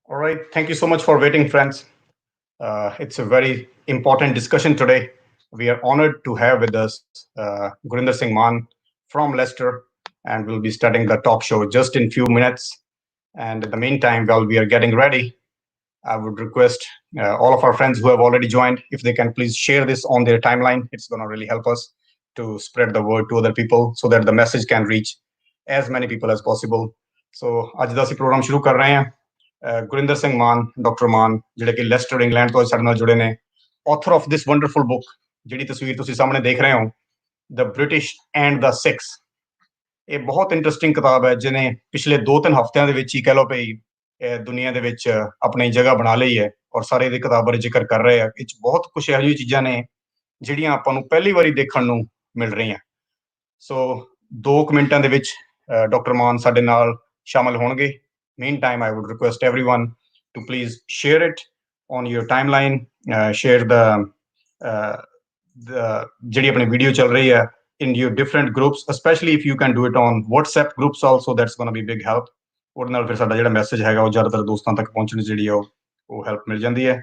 All right. Thank you so much for waiting, friends. It's a very important discussion today. We are honored to have with us Gurinder Singh Mann from Leicester, and we'll be starting the talk show just in few minutes. And in the meantime, while we are getting ready, I would request all of our friends who have already joined, if they can please share this on their timeline. It's going to really help us to spread the word to other people so that the message can reach as many people as possible. So ਅੱਜ ਦਾ ਅਸੀਂ programme ਸ਼ੁਰੂ ਕਰ ਰਹੇ ਹਾਂ। ਗੁਰਿੰਦਰ ਸਿੰਘ ਮਾਨ, doctor ਮਾਨ, ਜਿਹੜੇ ਕਿ Leicester England ਤੋਂ ਸਾਡੇ ਨਾਲ ਜੁੜੇ ਨੇ, author of this wonderful book, ਜਿਹੜੀ ਤਸਵੀਰ ਤੁਸੀਂ ਸਾਹਮਣੇ ਦੇਖ ਰਹੇ ਹੋ, ਦ ਬ੍ਰਿਟਿਸ਼ ਐਂਡ ਦ ਸਿੱਖਸ। ਇਹ ਬਹੁਤ ਇੰਟਰਸਟਿੰਗ ਕਿਤਾਬ ਹੈ, ਜਿਹਨੇ ਪਿਛਲੇ 2-3 ਹਫ਼ਤਿਆਂ ਦੇ ਵਿੱਚ ਹੀ ਕਹਿ ਲਓ ਭਈ ਦੁਨੀਆ ਦੇ ਵਿੱਚ ਆਪਣੀ ਜਗ੍ਹਾ ਬਣਾ ਲਈ ਹੈ, ਔਰ ਸਾਰੇ ਇਹਦੀ ਕਿਤਾਬਾਂ ਦੇ ਜ਼ਿਕਰ ਕਰ ਰਹੇ ਆ। ਇਹ 'ਚ ਬਹੁਤ ਕੁਛ ਇਹੋ ਜਿਹੀ ਚੀਜ਼ਾਂ ਨੇ ਜਿਹੜੀਆਂ ਆਪਾਂ ਨੂੰ ਪਹਿਲੀ ਵਾਰੀ ਦੇਖਣ ਨੂੰ ਮਿਲ ਰਹੀਆਂ। ਸੋ 2 ਮਿੰਟਾਂ ਦੇ ਵਿੱਚ ਡਾਕਟਰ ਮਾਨ ਸਾਡੇ ਨਾਲ ਸ਼ਾਮਲ ਹੋਣਗੇ। Meantime, I would request everyone to please share it on your timeline, share the ਜਿਹੜੀ ਆਪਣੀ ਵੀਡੀਓ ਚੱਲ ਰਹੀ ਹੈ in your different groups, especially if you can do it on WhatsApp groups also. That's going to be big help. ਉਹਦੇ ਨਾਲ ਫਿਰ ਸਾਡਾ ਜਿਹੜਾ ਮੈਸੇਜ ਹੈਗਾ ਉਹ ਜ਼ਿਆਦਾਤਰ ਦੋਸਤਾਂ ਤੱਕ ਪਹੁੰਚਣ ਜਿਹੜੀ ਆ ਉਹ ਹੈਲਪ ਮਿਲ ਜਾਂਦੀ ਹੈ।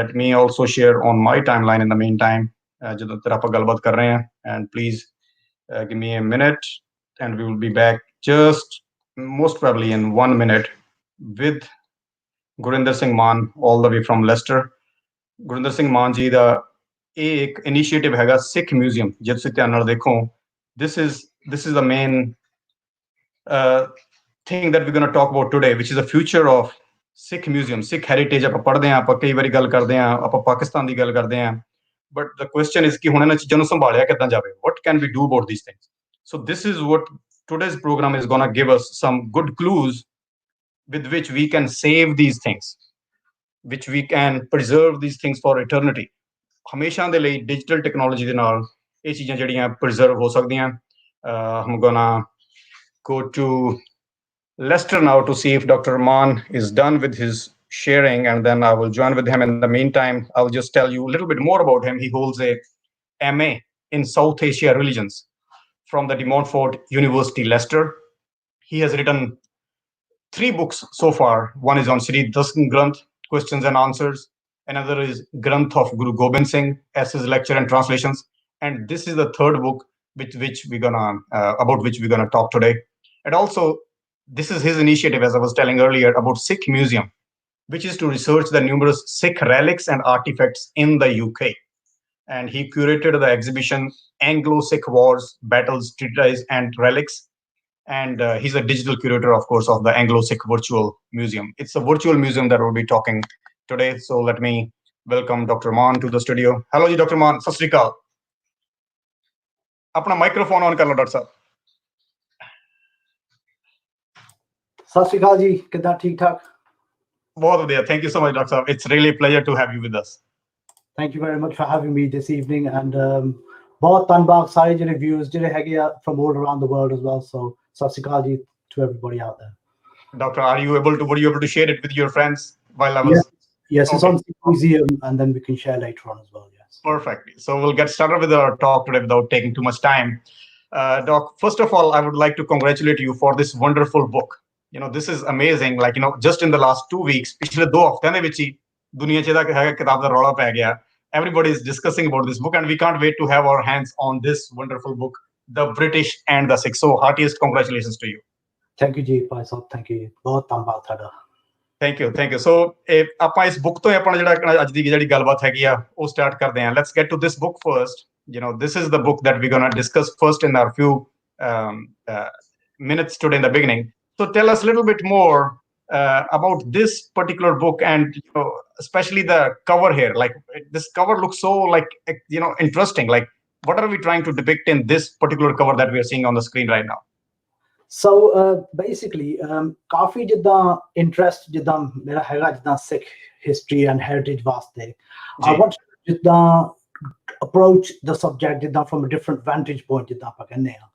Let me also share on my timeline in the meantime, ਜਦੋਂ ਤੱਕ ਆਪਾਂ ਗੱਲਬਾਤ ਕਰ ਰਹੇ ਹਾਂ, and please give me a minute and we will be back just most probably in 1 minute with Gurinder Singh Mann all the way from Leicester. Gurinder Singh Mann ji ਦਾ ਇਹ ਇੱਕ initiative ਹੈਗਾ ਸਿੱਖ ਮਿਊਜ਼ੀਅਮ। ਜੇ ਤੁਸੀਂ ਧਿਆਨ ਨਾਲ ਦੇਖੋ, this is the main thing that we're going to talk about today, which is the future of Sikh museum, Sikh heritage। ਆਪਾਂ ਪੜ੍ਹਦੇ ਹਾਂ, ਆਪਾਂ ਕਈ ਵਾਰੀ ਗੱਲ ਕਰਦੇ ਹਾਂ, ਆਪਾਂ ਪਾਕਿਸਤਾਨ ਦੀ ਗੱਲ ਕਰਦੇ ਹਾਂ, but the question is ਕਿ ਹੁਣ ਇਹਨਾਂ ਚੀਜ਼ਾਂ ਨੂੰ ਸੰਭਾਲਿਆ ਕਿੱਦਾਂ ਜਾਵੇ? What can we do about these things? So this is what today's program is going to give us, some good clues with which we can save these things, which we can preserve these things for eternity. ਹਮੇਸ਼ਾ ਦੇ ਲਈ digital technology ਦੇ ਨਾਲ ਇਹ ਚੀਜ਼ਾਂ ਜਿਹੜੀਆਂ preserve ਹੋ ਸਕਦੀਆਂ। I'm gonna go to Leicester now to see if Dr. Mann is done with his sharing, and then I will join with him. In the meantime, I'll just tell you a little bit more about him. He holds a MA in South Asia Religions from the De Montfort University, Leicester. He has written 3 books so far. One is on Sri Daskan Granth, Questions and Answers. Another is Granth of Guru Gobind Singh, Essays, Lecture and Translations. And this is the 3rd book about which we're gonna talk today. And also, this is his initiative, as I was telling earlier, about Sikh Museum, which is to research the numerous Sikh relics and artifacts in the UK. And he curated the exhibition Anglo-Sikh Wars, Battles, Treatises and Relics. And he's a digital curator, of course, of the Anglo-Sikh Virtual Museum. It's a virtual museum that we'll be talking today. So let me welcome Dr. Mann to the studio. Hello, ji, Dr. Mann. Sat Sri Akal. Apna microphone on kar lo, Dr. Sahab. Sat Sri Akal ji, kiddha theek thak? Bahut vadiya. Thank you so much, Dr. Sahab. It's really a pleasure to have you with us. Thank you very much for having me this evening, and bahut tanbaag sare jehde viewers jehde hege from all around the world as well. So Sat Sri Akal ji to everybody out there. Doctor, were you able to share it with your friends while I was? Yes, it's on the museum, and then we can share later on as well. Yes, perfectly. So we'll get started with our talk today without taking too much time. Doc, first of all, I would like to congratulate you for this wonderful book. You know, this is amazing. Like, you know, just in the last 2 weeks, ਪਿਛਲੇ 2 ਹਫ਼ਤਿਆਂ ਦੇ ਵਿੱਚ ਹੀ ਦੁਨੀਆ 'ਚ ਇਹਦਾ ਹੈਗਾ ਕਿਤਾਬ ਦਾ ਰੌਲਾ ਪੈ ਗਿਆ. Everybody is discussing about this book, and we can't wait to have our hands on this wonderful book, The British and the Sikh. So heartiest congratulations to you. Thank you ji, bhai sahab. Thank you. Bahut tanbaad thada. Thank you. So ਆਪਾਂ ਇਸ book ਤੋਂ ਆਪਣਾ ਜਿਹੜਾ ਅੱਜ ਦੀ ਜਿਹੜੀ ਗੱਲਬਾਤ ਹੈਗੀ ਆ ਉਹ ਸਟਾਰਟ ਕਰਦੇ ਹਾਂ. Let's get to this book first. You know, this is the book that we're going to discuss first in our few minutes today in the beginning. So tell us a little bit more about this particular book, and you know, especially the cover here. Like, this cover looks so, like, you know, interesting. Like, what are we trying to depict in this particular cover that we are seeing on the screen right now? So basically, ਕਾਫੀ ਜਿੱਦਾਂ interest ਜਿੱਦਾਂ ਮੇਰਾ ਹੈਗਾ ਜਿੱਦਾਂ Sikh history and heritage ਵਾਸਤੇ, I want to ਜਿੱਦਾਂ approach the subject ਜਿੱਦਾਂ from a different vantage point ਜਿੱਦਾਂ ਆਪਾਂ ਕਹਿੰਦੇ ਆ.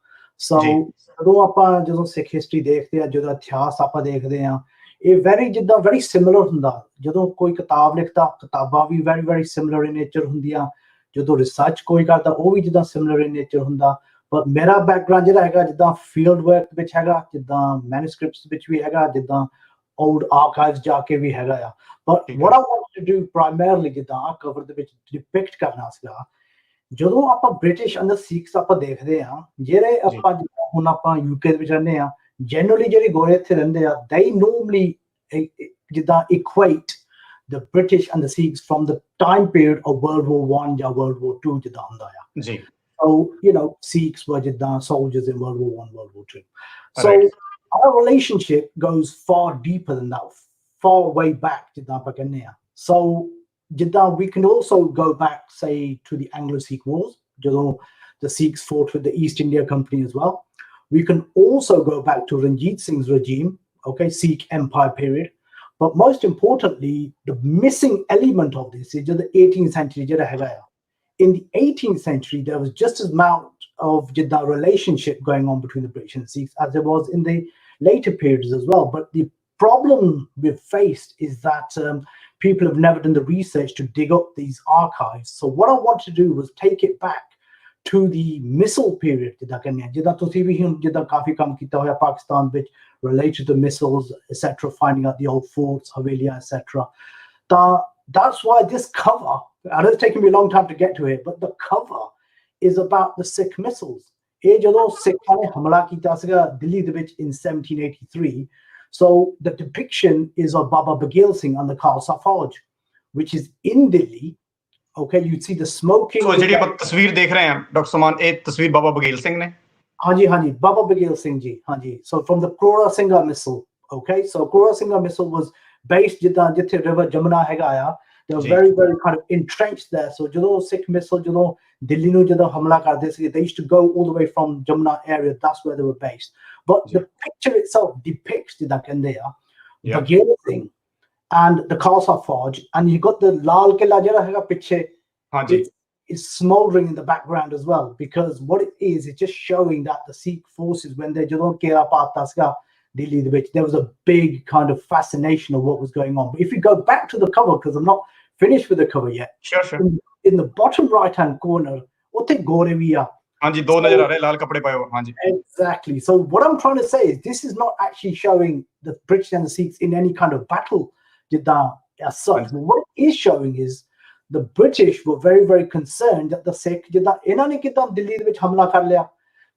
So ਜਦੋਂ ਆਪਾਂ ਜਦੋਂ Sikh history ਦੇਖਦੇ ਆ, ਜਦੋਂ ਇਤਿਹਾਸ ਆਪਾਂ ਦੇਖਦੇ ਆ, ਇਹ very similar ਹੁੰਦਾ. ਜਦੋਂ ਕੋਈ ਕਿਤਾਬ ਲਿਖਦਾ, ਕਿਤਾਬਾਂ ਵੀ very similar in nature ਹੁੰਦੀਆਂ. ਜਦੋਂ research ਕੋਈ ਕਰਦਾ, ਉਹ ਵੀ ਜਿੱਦਾਂ similar in nature ਹੁੰਦਾ. But ਮੇਰਾ background ਜਿਹੜਾ ਹੈਗਾ ਜਿੱਦਾਂ field work ਵਿੱਚ ਹੈਗਾ, ਜਿੱਦਾਂ manuscripts ਵਿੱਚ ਵੀ ਹੈਗਾ, ਜਿੱਦਾਂ old archives jaake vi hega ya. But what I want to do primarily ਜਿੱਦਾਂ cover ਦੇ ਵਿੱਚ depict ਕਰਨਾ ਸੀਗਾ ਜਦੋਂ ਆਪਾਂ British and the Sikhs ਆਪਾਂ ਦੇਖਦੇ ਆ ਜਿਹੜੇ ਆਪਾਂ ਹੁਣ ਆਪਾਂ UK ਦੇ ਵਿੱਚ ਰਹਿੰਦੇ ਆ generally ਜਿਹੜੇ ਗੋਰੇ ਇੱਥੇ ਰਹਿੰਦੇ ਆ they normally ਜਿੱਦਾਂ equate the British and the Sikhs from the time period of World War I ਜਾਂ World War II ਜਿੱਦਾਂ ਹੁੰਦਾ ਆ ਜੀ so you know Sikhs were ਜਿੱਦਾਂ soldiers in World War I World War II so our relationship goes far deeper than that far way back ਜਿੱਦਾਂ ਆਪਾਂ ਕਹਿੰਦੇ ਆ so ਜਿੱਦਾਂ we can also go back say to the Anglo-Sikh wars ਜਦੋਂ the Sikhs fought with the East India Company as well we can also go back to Ranjit Singh's regime okay Sikh empire period but most importantly the missing element of this is the 18th century ਜਿਹੜਾ ਹੈਗਾ ਆ in the 18th century there was just as amount of the relationship going on between the British and the Sikhs as there was in the later periods as well but the problem we've faced is that people have never done the research to dig up these archives so what I wanted to do was take it back to the missile period ਜਿੱਦਾਂ ਤੁਸੀਂ ਵੀ ਹੁਣ ਜਿੱਦਾਂ ਕਾਫੀ ਕੰਮ ਕੀਤਾ ਹੋਇਆ ਪਾਕਿਸਤਾਨ ਵਿੱਚ related to missiles etc finding out the old forts Haveliya etc that's why this cover I know it's taken me a long time to get to it but the cover is about the Sikh missiles ਇਹ ਜਦੋਂ ਸਿੱਖਾਂ ਨੇ ਹਮਲਾ ਕੀਤਾ ਸੀਗਾ ਦਿੱਲੀ ਦੇ ਵਿੱਚ in 1783 so the depiction is of Baba Bagil Singh and the Khalsa Fauj which is in Delhi okay you'd see the smoking so ਜਿਹੜੀ ਆਪਾਂ ਤਸਵੀਰ ਦੇਖ ਰਹੇ ਹਾਂ ਡਾਕਟਰ ਸਮਾਨ ਇਹ ਤਸਵੀਰ ਬਾਬਾ ਬਗੇਲ ਸਿੰਘ ਨੇ ਹਾਂਜੀ Baba Bagil Singh ji ਹਾਂਜੀ so from the Krora Singha missile okay so Krora Singha missile was based ਜਿੱਦਾਂ ਜਿੱਥੇ river Jamuna ਹੈਗਾ ਆ they were very very kind of entrenched there so ਜਦੋਂ Sikh missile ਜਦੋਂ ਦਿੱਲੀ ਨੂੰ ਜਦੋਂ ਹਮਲਾ ਕਰਦੇ ਸੀ they used to go all the way from Jamuna area that's where they were based but the picture itself depicts ਜਿੱਦਾਂ ਕਹਿੰਦੇ ਆ Bagil Singh and the Khalsa Fauj and you got the Lal Killa ਜਿਹੜਾ ਹੈਗਾ ਪਿੱਛੇ ਹਾਂਜੀ is smoldering in the background as well because what it is just showing that the Sikh forces when they ਜਦੋਂ ਘੇਰਾ ਪਾਤਾ ਸੀਗਾ Delhi the which there was a big kind of fascination of what was going on but if you go back to the cover because I'm not finished with the cover yet sure in the bottom right hand corner ਉੱਥੇ ਗੋਰੇ ਵੀ ਆ ਹਾਂਜੀ ਦੋ ਨਜ਼ਰ ਆ ਰਹੇ ਲਾਲ ਕੱਪੜੇ ਪਾਏ ਹੋਏ ਹਾਂਜੀ exactly so what I'm trying to say is this is not actually showing the British and the Sikhs in any kind of battle ਜਿੱਦਾਂ as such but what it is showing is the British were very very concerned that the Sikh ਜਿੱਦਾਂ ਇਹਨਾਂ ਨੇ ਕਿਦਾਂ ਦਿੱਲੀ ਦੇ ਵਿੱਚ ਹਮਲਾ ਕਰ ਲਿਆ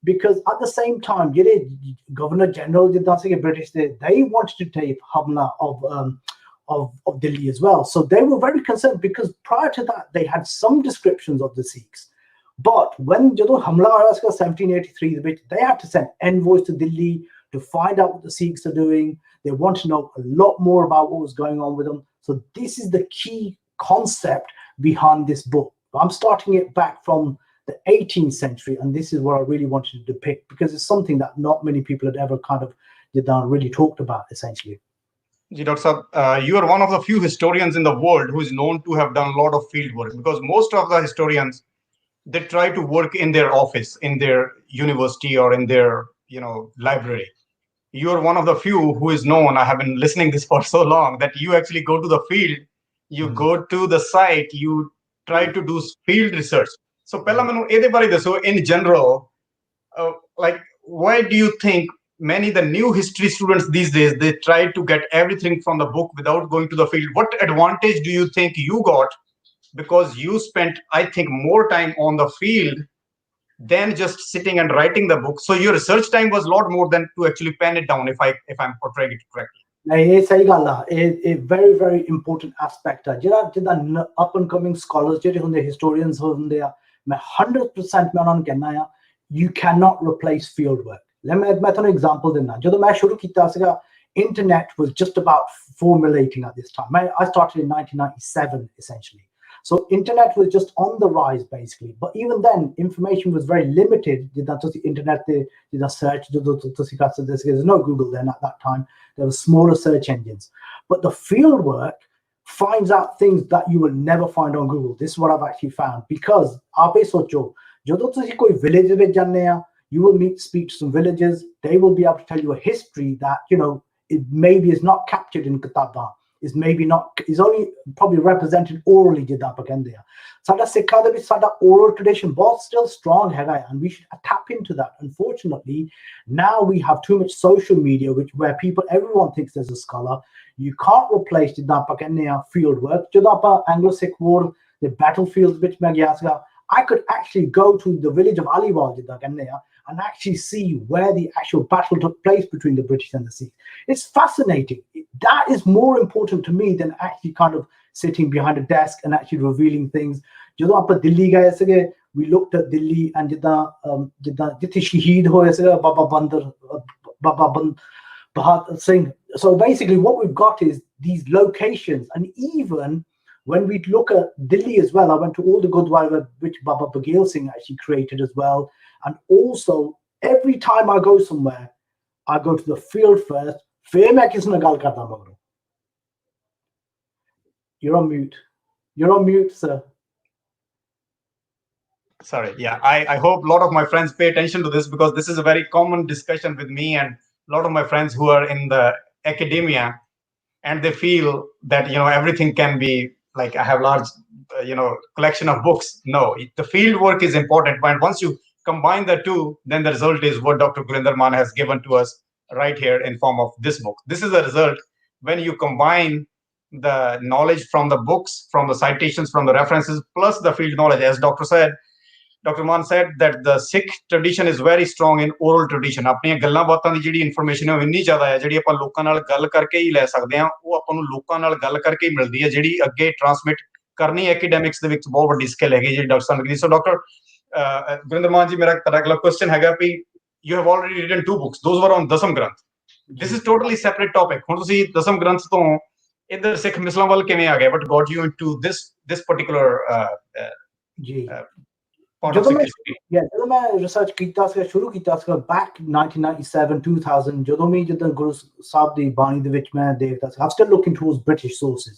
because at the same time ਜਿਹੜੇ governor general ਜਿੱਦਾਂ ਸੀਗੇ British they wanted to take hamla of Delhi as well so they were very concerned because prior to that they had some descriptions of the Sikhs but when ਜਦੋਂ ਹਮਲਾ ਹੋਇਆ ਸੀ 1783 ਦੇ ਵਿੱਚ they had to send envoys to Delhi to find out what the Sikhs are doing they want to know a lot more about what was going on with them so this is the key concept behind this book I'm starting it back from the 18th century and this is what I really wanted to depict because it's something that not many people had ever kind of really talked about essentially Dr. Saab, you are one of the few historians in the world who is known to have done a lot of field work because most of the historians they try to work in their office in their university or in their library you are one of the few who is known I have been listening this for so long that you actually go to the field you go to the site you try to do field research so ਪਹਿਲਾਂ ਮੈਨੂੰ ਇਹਦੇ ਬਾਰੇ ਦੱਸੋ in general like why do you think many the new history students these days they try to get everything from the book without going to the field what advantage do you think you got because you spent I think more time on the field than just sitting and writing the book so your research time was a lot more than to actually pen it down if I'm portraying it correctly ਇਹ ਸਹੀ ਗੱਲ ਆ ਇਹ very very important aspect ਆ ਜਿਹੜਾ up and coming scholars ਜਿਹੜੇ ਹੁੰਦੇ historians ਹੁੰਦੇ ਆ ਮੈਂ 100% ਮੈਂ ਉਹਨਾਂ ਨੂੰ ਕਹਿੰਦਾ ਆ you cannot replace field work ਮੈਂ ਤੁਹਾਨੂੰ example ਦਿੰਦਾ ਜਦੋਂ ਮੈਂ ਸ਼ੁਰੂ ਕੀਤਾ ਸੀਗਾ internet was just about formulating at this time I started in 1997 essentially so internet was just on the rise basically but even then information was very limited ਜਿੱਦਾਂ ਤੁਸੀਂ internet ਤੇ ਜਿੱਦਾਂ search ਜਦੋਂ ਤੁਸੀਂ ਕਰ ਸਕਦੇ ਸੀ there's no Google then at that time there were smaller search engines but the field work finds out things that you will never find on Google this is what I've actually found because ਆਪੇ ਸੋਚੋ ਜਦੋਂ ਤੁਸੀਂ ਕੋਈ village ਵਿੱਚ ਜਾਂਦੇ ਆ you will speak to some villagers they will be able to tell you a history that it maybe is not captured in Kitabah is maybe not, is only probably represented orally ਜਿੱਦਾਂ ਆਪਾਂ ਕਹਿੰਦੇ ਆ ਸਾਡਾ ਸਿੱਖਾਂ ਦੇ ਵਿੱਚ ਸਾਡਾ oral tradition ਬਹੁਤ still strong ਹੈਗਾ and we should tap into that. Unfortunately, now we have too much social media where everyone thinks there's a scholar. You can't replace ਜਿੱਦਾਂ ਆਪਾਂ ਕਹਿੰਦੇ ਆ field work. ਜਦੋਂ ਆਪਾਂ Anglo-Sikh war the battlefields ਵਿੱਚ ਮੈਂ ਗਿਆ ਸੀਗਾ, I could actually go to the village of Aliwal ਜਿੱਦਾਂ ਕਹਿੰਦੇ ਆ and actually see where the actual battle took place between the British and the Sikhs. It's fascinating. That is more important to me than actually kind of sitting behind a desk and actually revealing things. ਜਦੋਂ ਆਪਾਂ ਦਿੱਲੀ ਗਏ ਸੀਗੇ, we looked at Delhi and ਜਿੱਦਾਂ ਜਿੱਥੇ ਸ਼ਹੀਦ ਹੋਏ ਸੀਗਾ ਬਾਬਾ Bahadur Singh. So basically what we've got is these locations, and even when we look at Delhi as well, I went to all the Gurdwara which Baba Bagel Singh actually created as well. And also, every time I go somewhere, I go to the field first. You're on mute. You're on mute, sir. Sorry. Yeah, I hope a lot of my friends pay attention to this, because this is a very common discussion with me and a lot of my friends who are in the academia, and they feel that, everything can be like, I have large, collection of books. No, the field work is important. But once you combine the two, then the result is what Dr. Gurinder Mann has given to us right here in form of this book. This is the result when you combine the knowledge from the books, from the citations, from the references, plus the field knowledge. As Dr. Mann said that the Sikh tradition is very strong in oral tradition. ਆਪਣੀਆਂ ਗੱਲਾਂ ਬਾਤਾਂ ਦੀ ਜਿਹੜੀ information ਹੈ ਉਹ ਇੰਨੀ ਜ਼ਿਆਦਾ ਹੈ, ਜਿਹੜੀ ਆਪਾਂ ਲੋਕਾਂ ਨਾਲ ਗੱਲ ਕਰਕੇ ਹੀ ਲੈ ਸਕਦੇ ਹਾਂ, ਉਹ ਆਪਾਂ ਨੂੰ ਲੋਕਾਂ ਨਾਲ ਗੱਲ ਕਰਕੇ ਹੀ ਮਿਲਦੀ ਹੈ, ਜਿਹੜੀ ਅੱਗੇ ਟ੍ਰਾਂਸਮਿਟ ਕਰਨੀ ਐਕੈਡੈਮਿਕਸ ਦੇ ਵਿੱਚ ਬਹੁਤ ਵੱਡੀ ਸਕਿੱਲ ਹੈਗੀ ਜਿਹੜੀ ਡਾਕਟਰ ਸਾਹਿਬ ਨੇ ਕੀਤੀ. So doctor Gurinder Mann ji, ਮੇਰਾ ਤੁਹਾਡਾ ਅਗਲਾ ਕੁਐਸਚਨ ਹੈਗਾ ਵੀ you have already written 2 books. Those were on Dasam Granth. This is totally separate topic. ਹੁਣ ਤੁਸੀਂ ਦਸਮ ਗ੍ਰੰਥ ਤੋਂ ਇੱਧਰ ਸਿੱਖ ਮਿਸਲਾਂ ਵੱਲ ਕਿਵੇਂ ਆ ਗਏ? What got you into this particular part of Sikh history? ਜਦੋਂ ਮੈਂ ਰਿਸਰਚ ਕੀਤਾ ਸੀ, ਸ਼ੁਰੂ ਕੀਤਾ ਸੀ back 1997 2000, ਜਦੋਂ ਵੀ ਜਦੋਂ ਗੁਰੂ ਸਾਹਿਬ ਦੀ ਬਾਣੀ ਦੇ ਵਿੱਚ ਮੈਂ ਦੇਖਦਾ ਸੀ, I'm still looking towards British sources.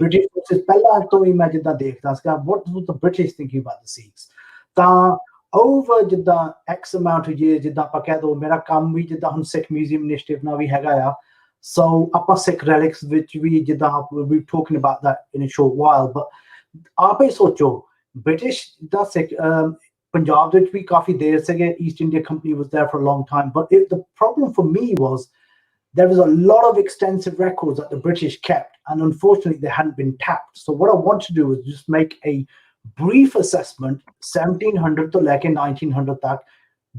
British sources ਪਹਿਲਾਂ ਤੋਂ ਹੀ ਮੈਂ ਜਿੱਦਾਂ ਦੇਖਦਾ ਸੀ, what was the British thinking about the Sikhs? ਤਾਂ over ਜਿੱਦਾਂ X amount of years, ਜਿੱਦਾਂ ਆਪਾਂ ਕਹਿ ਦੋ ਮੇਰਾ ਕੰਮ ਵੀ ਜਿੱਦਾਂ ਹੁਣ Sikh Museum Initiative ਨਾਲ ਵੀ ਹੈਗਾ ਆ, so ਆਪਾਂ Sikh relics ਵਿੱਚ ਵੀ ਜਿੱਦਾਂ we'll be talking about that in a short while. But ਆਪੇ ਸੋਚੋ British ਦਾ Sikh ਪੰਜਾਬ ਵਿੱਚ ਵੀ ਕਾਫੀ ਦੇਰ ਸੀਗੇ, East India Company was there for a long time, but the problem for me was there was a lot of extensive records that the British kept, and unfortunately they hadn't been tapped. So what I want to do is just make a brief assessment 1700 to like 1900 tak,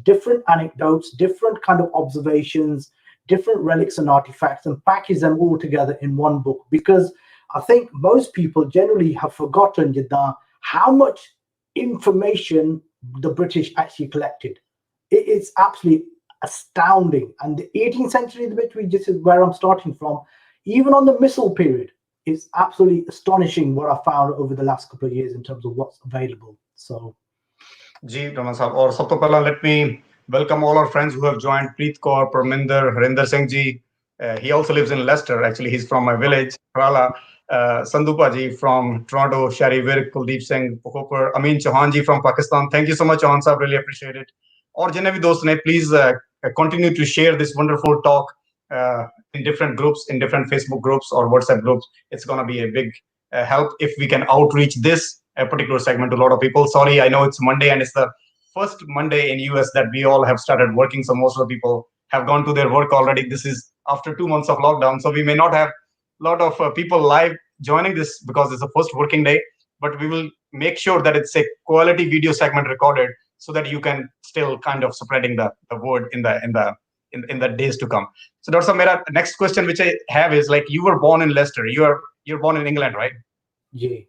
different anecdotes, different kind of observations, different relics and artifacts, and package them all together in one book, because I think most people generally have forgotten how much information the British actually collected. It's absolutely astounding. And the 18th century, which this is where I'm starting from, even on the missile period, it's absolutely astonishing what I found over the last couple of years in terms of what's available. So, Ji, Raman Sahab, aur sab to pehla let me welcome all our friends who have joined. Preet Kaur, Parminder, Gurinder Singh ji. He also lives in Leicester. Actually, he's from my village, Kerala. Sandupa ji from Toronto, Shari Virk, Kuldeep Singh, Pokopur, Amin Chauhan ji from Pakistan. Thank you so much, Chauhan sahab. Really appreciate it. Aur jine bhi dost ne, please continue to share this wonderful talk in different groups, in different Facebook groups or WhatsApp groups. It's going to be a big help if we can outreach this particular segment to a lot of people. Sorry, I know it's Monday and it's the first Monday in US that we all have started working. So most of the people have gone to their work already. This is after 2 months of lockdown. So we may not have a lot of people live joining this because it's the first working day, but we will make sure that it's a quality video segment recorded so that you can still kind of spreading the word in the days to come. So Dr. Mera, next question which I have is, like, you were born in Leicester. You're born in England, right? Yeah.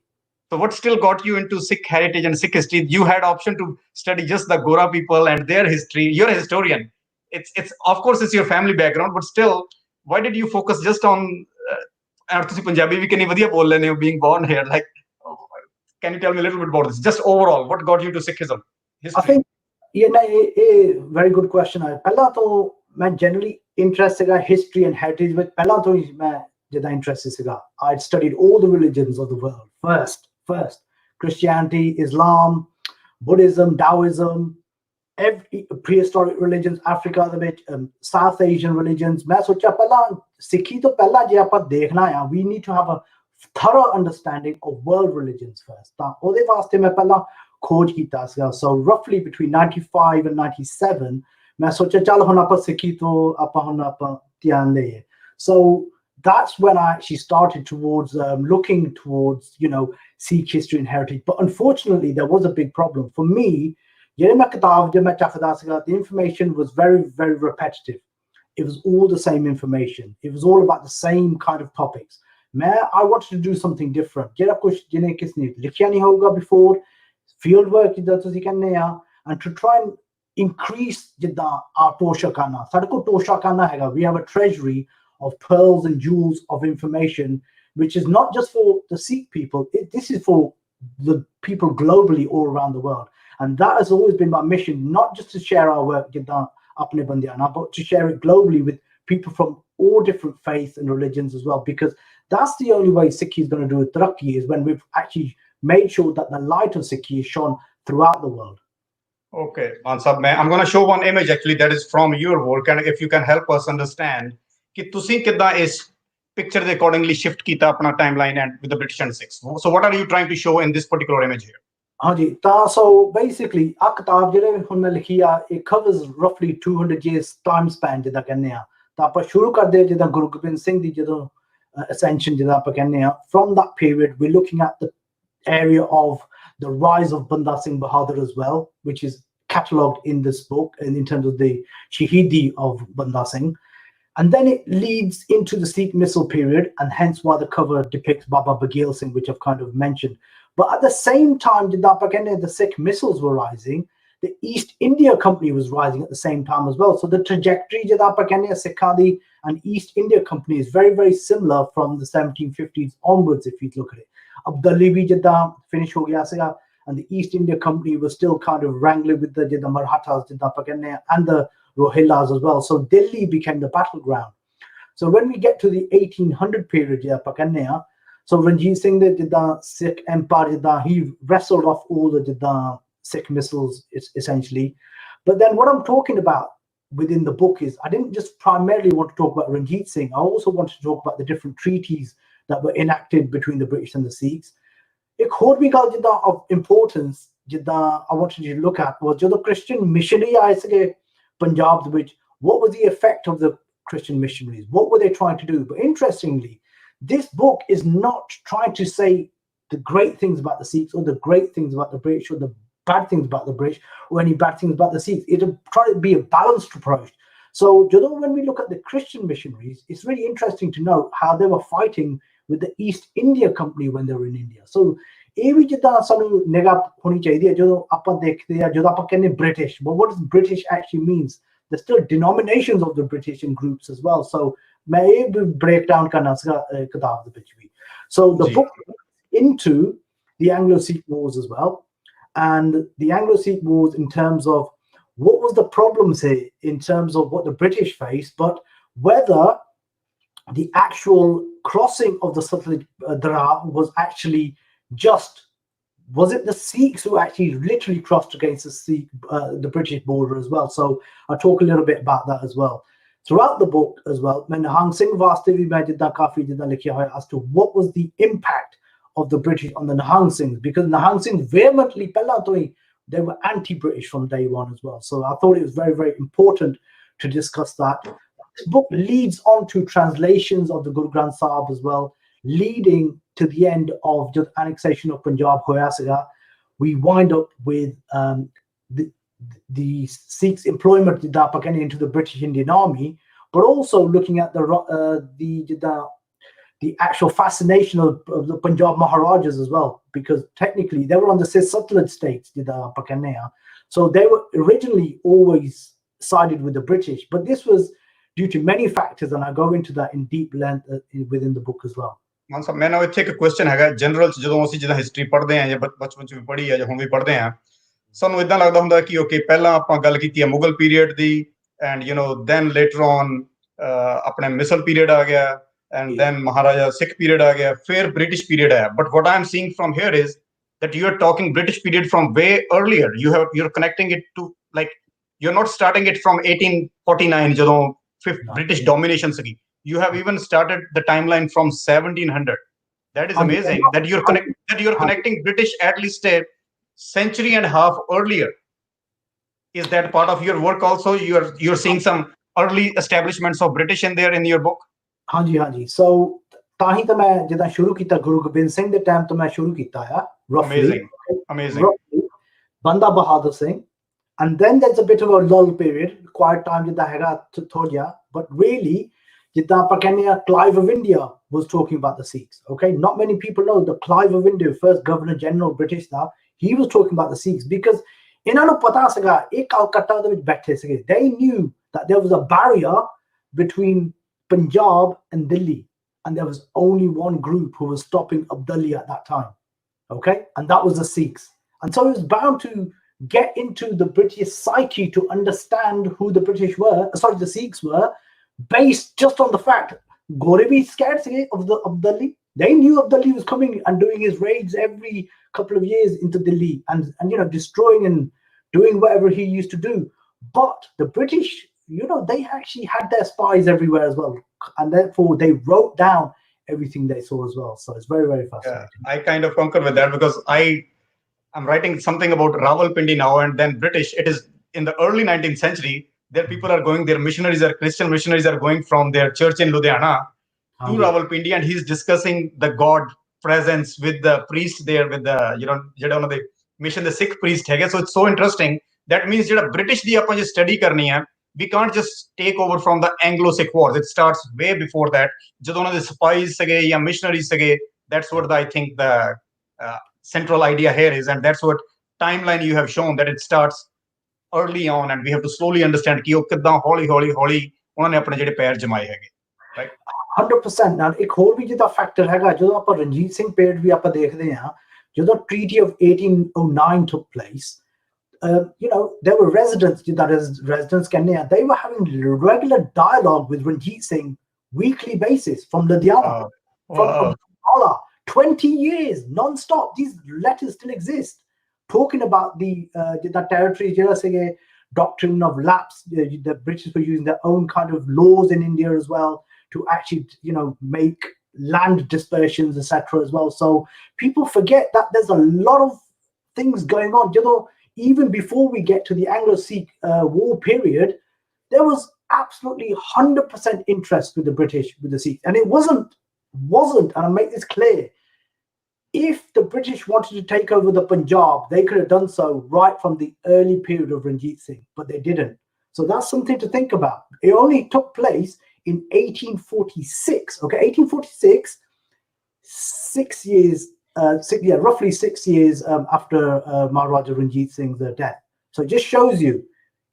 So what still got you into Sikh heritage and Sikh history? You had option to study just the Gora people and their history. You're a historian. It's of course it's your family background, but still, why did you focus just on Punjabi we can being born here? Like, can you tell me a little bit about this? Just overall, what got you to Sikhism? History? I think, very good question. Pehla to main generally interested in history and heritage, but pehla to main jada interested siga. I'd studied all the religions of the world. First, Christianity, Islam, Buddhism, Taoism, every prehistoric religions, Africa, South Asian religions. मैं सोचा पहला Sikhi to pehla je aapa dekhna hai, we need to have a thorough understanding of world religions first. ਤਾਂ ਉਹਦੇ ਵਾਸਤੇ ਮੈਂ ਪਹਿਲਾਂ ਖੋਜ ਕੀਤਾ ਸੀਗਾ. So roughly between 95 and 97 ਮੈਂ ਸੋਚਿਆ ਚੱਲ ਹੁਣ ਆਪਾਂ ਸਿੱਖੀ ਤੋਂ ਆਪਾਂ ਹੁਣ ਆਪਾਂ ਧਿਆਨ ਦੇਈਏ. So that's when I actually started towards looking towards, you know, Sikh history and heritage. But unfortunately, there was a big problem for me. The information was very, very repetitive. It was all the same information. It was all about the same kind of topics. I wanted to do something different. Before field work, and to try and increase our Toshakana. We have a treasury of pearls and jewels of information, which is not just for the Sikh people. This is for the people globally all around the world. And that has always been my mission, not just to share our work, but to share it globally with people from all different faiths and religions as well, because that's the only way Sikhi is going to do it Tarakki, is when we've actually made sure that the light of Sikhi is shone throughout the world. Okay, Mansab, I'm going to show one image actually that is from your work, and if you can help us understand कि तुसी कितना इस picture ਦੇ accordingly shift ਕੀਤਾ अपना timeline and with the British and Sikhs. So what are you trying to show in this particular image here? ਹਾਂਜੀ ਤਾਂ so basically ਆ ਕਿਤਾਬ ਜਿਹੜੇ ਹੁਣ ਮੈਂ ਲਿਖੀ ਆ, it covers roughly 200 years time span ਜਿੱਦਾਂ ਕਹਿੰਦੇ ਆ. ਤਾਂ ਆਪਾਂ ਸ਼ੁਰੂ ਕਰਦੇ ਜਿੱਦਾਂ ਗੁਰੂ ਗੋਬਿੰਦ ਸਿੰਘ ਦੀ ਜਦੋਂ ascension ਜਿੱਦਾਂ ਆਪਾਂ ਕਹਿੰਦੇ ਆ. From that period we're looking at the area of the rise of Banda Singh Bahadur as well, which is catalogued in this book and in terms of the Shahidi of Banda Singh. And then it leads into the Sikh missile period, and hence why the cover depicts Baba Bagheil Singh, which I've kind of mentioned. But at the same time, the Sikh missiles were rising. The East India Company was rising at the same time as well. So the trajectory Sikhadi and East India Company is very, very similar from the 1750s onwards, if you look at it. Abdali bhi jada finish ho gaya siga, and the East India Company was still kind of wrangling with the Marathas and the Rohillas as well. So Delhi became the battleground. So when we get to the 1800 period, so Ranjit Singh did the Sikh Empire, he wrestled off all the Sikh missiles essentially. But then what I'm talking about within the book is I didn't just primarily want to talk about Ranjit Singh. I also wanted to talk about the different treaties that were enacted between the British and the Sikhs. Ek ਹੋਰ ਵੀ ਗੱਲ ਜਿੱਦਾਂ of importance ਜਿੱਦਾਂ I wanted you to look at was ਜਦੋਂ Christian missionary ਆਏ ਸੀਗੇ Punjab ਦੇ ਵਿੱਚ, what was the effect of the Christian missionaries? What were they trying to do? But interestingly, this book is not trying to say the great things about the Sikhs or the great things about the British or the bad things about the British or any bad things about the Sikhs. It'll try to be a balanced approach. So when we look at the Christian missionaries, it's really interesting to note how they were fighting with the East India Company when they were in India. So ਇਹ ਵੀ ਜਿੱਦਾਂ ਸਾਨੂੰ ਨਿਗਾਹ ਹੋਣੀ ਚਾਹੀਦੀ ਹੈ ਜਦੋਂ ਆਪਾਂ ਦੇਖਦੇ ਆ, ਜਦੋਂ ਆਪਾਂ ਕਹਿੰਦੇ British, but what does British actually means? There's still denominations of the British in groups as well. So ਮੈਂ ਇਹ ਵੀ break down ਕਰਨਾ ਸੀਗਾ ਕਿਤਾਬ ਦੇ ਵਿੱਚ ਵੀ. So the book into the Anglo-Sikh wars as well, and the Anglo-Sikh wars in terms of what was the problems here in terms of what the British faced, but whether the actual crossing of the Satluj Dara was actually was it the Sikhs who actually literally crossed against the British border as well? So I'll talk a little bit about that as well. Throughout the book as well, Nahang Singh Vaste bhi main jidda kafi jidda likhiya hoya as to what was the impact of the British on the Nahang Singhs, because Nahang Singh vehemently pehla to hi they were anti-British from day one as well. So I thought it was very, very important to discuss that. This book leads on to translations of the Guru Granth Sahib as well, leading to the end of the annexation of Punjab hoya siga. We wind up with the Sikhs' employment into the British Indian Army, but also looking at the actual fascination of the Punjab Maharajas as well, because technically they were on the Satluj states, so they were originally always sided with the British, but this was due to many factors, and I go into that in deep length within the book as well. ਮਾਨ ਸਾਹਿਬ, ਮੈਨੂੰ ਇੱਥੇ ਇੱਕ question ਹੈਗਾ general ਚ, ਜਦੋਂ ਅਸੀਂ ਜਿੱਦਾਂ history ਪੜ੍ਹਦੇ ਆ ਜਾਂ ਬਚਪਨ ਚ ਵੀ ਪੜ੍ਹੀ ਆ ਜਾਂ ਹੁਣ ਵੀ ਪੜ੍ਹਦੇ ਆ, ਸਾਨੂੰ ਇਦਾਂ ਲੱਗਦਾ ਹੁੰਦਾ ਕਿ ਓਕੇ ਪਹਿਲਾਂ ਆਪਾਂ ਗੱਲ ਕੀਤੀ ਹੈ ਮੁਗਲ ਪੀਰੀਅਡ ਦੀ, ਐਂਡ ਦੈਨ ਲੇਟਰ ਔਨ ਆਪਣੇ ਮਿਸਲ ਪੀਰੀਅਡ ਆ ਗਿਆ, and then Maharaja Sikh period ਆ ਗਿਆ, ਫਿਰ ਬ੍ਰਿਟਿਸ਼ ਪੀਰੀਅਡ ਆਇਆ. But what I am seeing from here is that you are talking British period from way earlier. You're connecting it to, like, you're not starting it from 1849 ਜਦੋਂ British domination ਸੀਗੀ. you have even started the timeline from 1700. That is amazing that you're connecting British at least a century and a half earlier. Is that part of your work also? You're seeing some early establishments of British in there in your book? हाँ जी. So ਤਾਂ ਹੀ ਤਾਂ ਮੈਂ ਜਿੱਦਾਂ ਸ਼ੁਰੂ ਕੀਤਾ ਗੁਰੂ ਗੋਬਿੰਦ ਸਿੰਘ ਦੇ time ਤੋਂ ਮੈਂ ਸ਼ੁਰੂ ਕੀਤਾ ਆ roughly. Amazing. Roughly, Banda Bahadur Singh, and then there's a bit of a lull period, quiet time ਜਿੱਦਾਂ ਹੈਗਾ ਥੋੜਾ ਜਿਹਾ, but really ਜਿੱਦਾਂ ਆਪਾਂ ਕਹਿੰਦੇ ਆ Clive of India was talking about the Sikhs. Okay, not many people know that Clive of India, first Governor General British now, he was talking about the Sikhs because ਇਹਨਾਂ ਨੂੰ ਪਤਾ ਸੀਗਾ ਇਹ ਕਲਕੱਤਾ ਦੇ ਵਿੱਚ ਬੈਠੇ ਸੀਗੇ. They knew that there was a barrier between Punjab and Delhi, and there was only one group who was stopping Abdali at that time. Okay, and that was the Sikhs. And so it was bound to get into the British psyche to understand who the the Sikhs were, based just on the fact Gorebi scared of Abdali. They knew Abdali was coming and doing his raids every couple of years into Delhi and destroying and doing whatever he used to do. But the British, they actually had their spies everywhere as well, and therefore they wrote down everything they saw as well. So it's very, very fascinating. I kind of concur with that because I'm writing something about Rawalpindi now, and then British. It is in the early 19th century. There people are going. Their missionaries are Christian missionaries are going from their church in Ludhiana to Rawalpindi, and he's discussing the God presence with the priest there, with the the mission, the Sikh priest. So it's so interesting. That means British di apan je study karni hai, we can't just take over from the Anglo-Sikh wars. It starts way before that. Jadon the spies sage ya missionaries sage. That's what I think the central idea here is, and that's what timeline you have shown, that it starts early on, and we have to slowly understand ki oh kidda holi ਉਹਨਾਂ ਨੇ ਆਪਣੇ ਜਿਹੜੇ ਪੈਰ ਜਮਾਏ ਹੈਗੇ, right? 100%. ਨਾਲ ਇੱਕ ਹੋਰ ਵੀ ਜਿਹਦਾ ਫੈਕਟਰ ਹੈਗਾ, ਜਦੋਂ ਆਪਾਂ ਰਣਜੀਤ ਸਿੰਘ ਪੀਰੀਅਡ ਵੀ ਆਪਾਂ ਦੇਖਦੇ ਹਾਂ, ਜਦੋਂ Treaty of 1809 took place, there were residents, ਕਹਿੰਦੇ ਆ, they were having regular dialogue with Ranjit Singh weekly basis from Ludhiana, from Ambala. 20 years non-stop. These letters still exist, talking about the territory, doctrine of lapse. The British were using their own kind of laws in India as well to actually, make land dispersions, etc. as well. So people forget that there's a lot of things going on. Even before we get to the Anglo-Sikh war period, there was absolutely 100% interest with the British, with the Sikhs, and it wasn't, and I'll make this clear. If the British wanted to take over the Punjab, they could have done so right from the early period of Ranjit Singh, but they didn't. So that's something to think about. It only took place in 1846. Okay, 1846, 6 years, roughly 6 years after Maharaja Ranjit Singh's death. So it just shows you,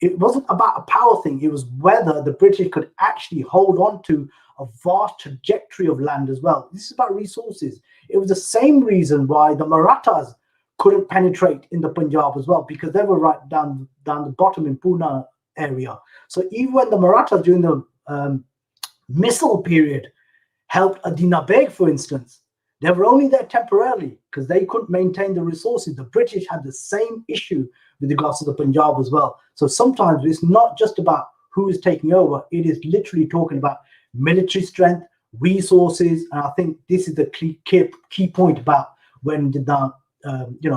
it wasn't about a power thing. It was whether the British could actually hold on to a vast trajectory of land as well. This is about resources. It was the same reason why the Marathas couldn't penetrate in the Punjab as well, because they were right down the bottom in Pune area. So even when the Marathas during the Misl period helped Adina Beg, for instance, they were only there temporarily because they couldn't maintain the resources. The British had the same issue with regards to the Punjab as well. So sometimes it's not just about who is taking over. It is literally talking about military strength, resources, and I think this is the key point about when the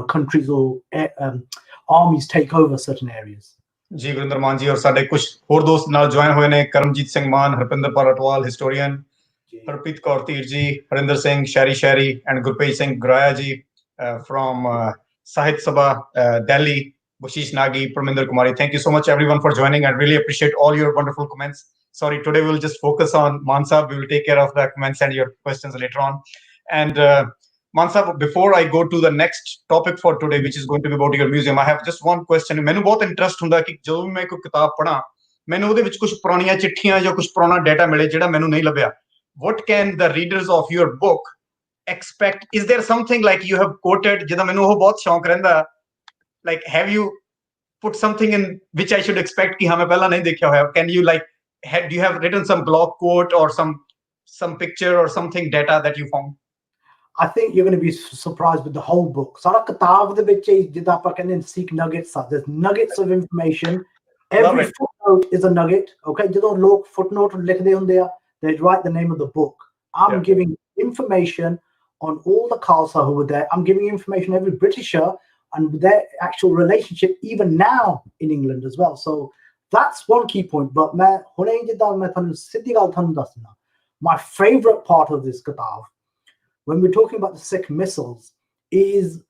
countries or armies take over certain areas. जी गुरिंदर मान जी और साडे कुछ होर दोस्त नाल join होए ने, करमजीत सिंह मान, हरपिंदर पाल अटवाल हिस्टोरियन, हरप्रीत कौर धीर जी, हरिंदर सिंह शहरी and Gurpej Singh Graya ji from Sahit Sabha Delhi, Bushish Nagi, Parminder Kumari. Thank you so much everyone for joining. I really appreciate all your wonderful comments. Sorry, today we'll just focus on Mansa. We will take care of the comments and your questions later on. And Mansa, before I go to the next topic for today, which is going to be about your museum, I have just one question. ਮੈਨੂੰ ਬਹੁਤ interest ਹੁੰਦਾ ਕਿ ਜਦੋਂ ਵੀ ਮੈਂ ਕੋਈ ਕਿਤਾਬ ਪੜਾਂ, ਮੈਨੂੰ ਉਹਦੇ ਵਿੱਚ ਕੁਝ ਪੁਰਾਣੀਆਂ ਚਿੱਠੀਆਂ ਜਾਂ ਕੁਝ ਪੁਰਾਣਾ ਡਾਟਾ ਮਿਲੇ ਜਿਹੜਾ ਮੈਨੂੰ ਨਹੀਂ ਲੱਭਿਆ. What can the readers of your book expect? Is there something like you have quoted ਜਿਹਦਾ ਮੈਨੂੰ ਉਹ ਬਹੁਤ ਸ਼ੌਂਕ ਰਹਿੰਦਾ, like have you put something in which I should expect ਕਿ ਹਾਂ ਮੈਂ ਪਹਿਲਾਂ ਨਹੀਂ ਦੇਖਿਆ ਹੋਇਆ? Can you do you have written some blog quote or some picture or something data that you found? I think you're going to be surprised with the whole book. Sara kitab de vich jida apan kende Sikh nuggets are. There's nuggets of information. Every footnote is a nugget. Okay, ਜਦੋਂ ਲੋਕ footnote ਲਿਖਦੇ ਹੁੰਦੇ ਆ, they'd write the name of the book. I'm giving information on all the Khalsa who were there. I'm giving information on every Britisher and their actual relationship even now in England as well. So that's one key point. But my favorite part of this kitab, when we're talking about the Sikh missiles, is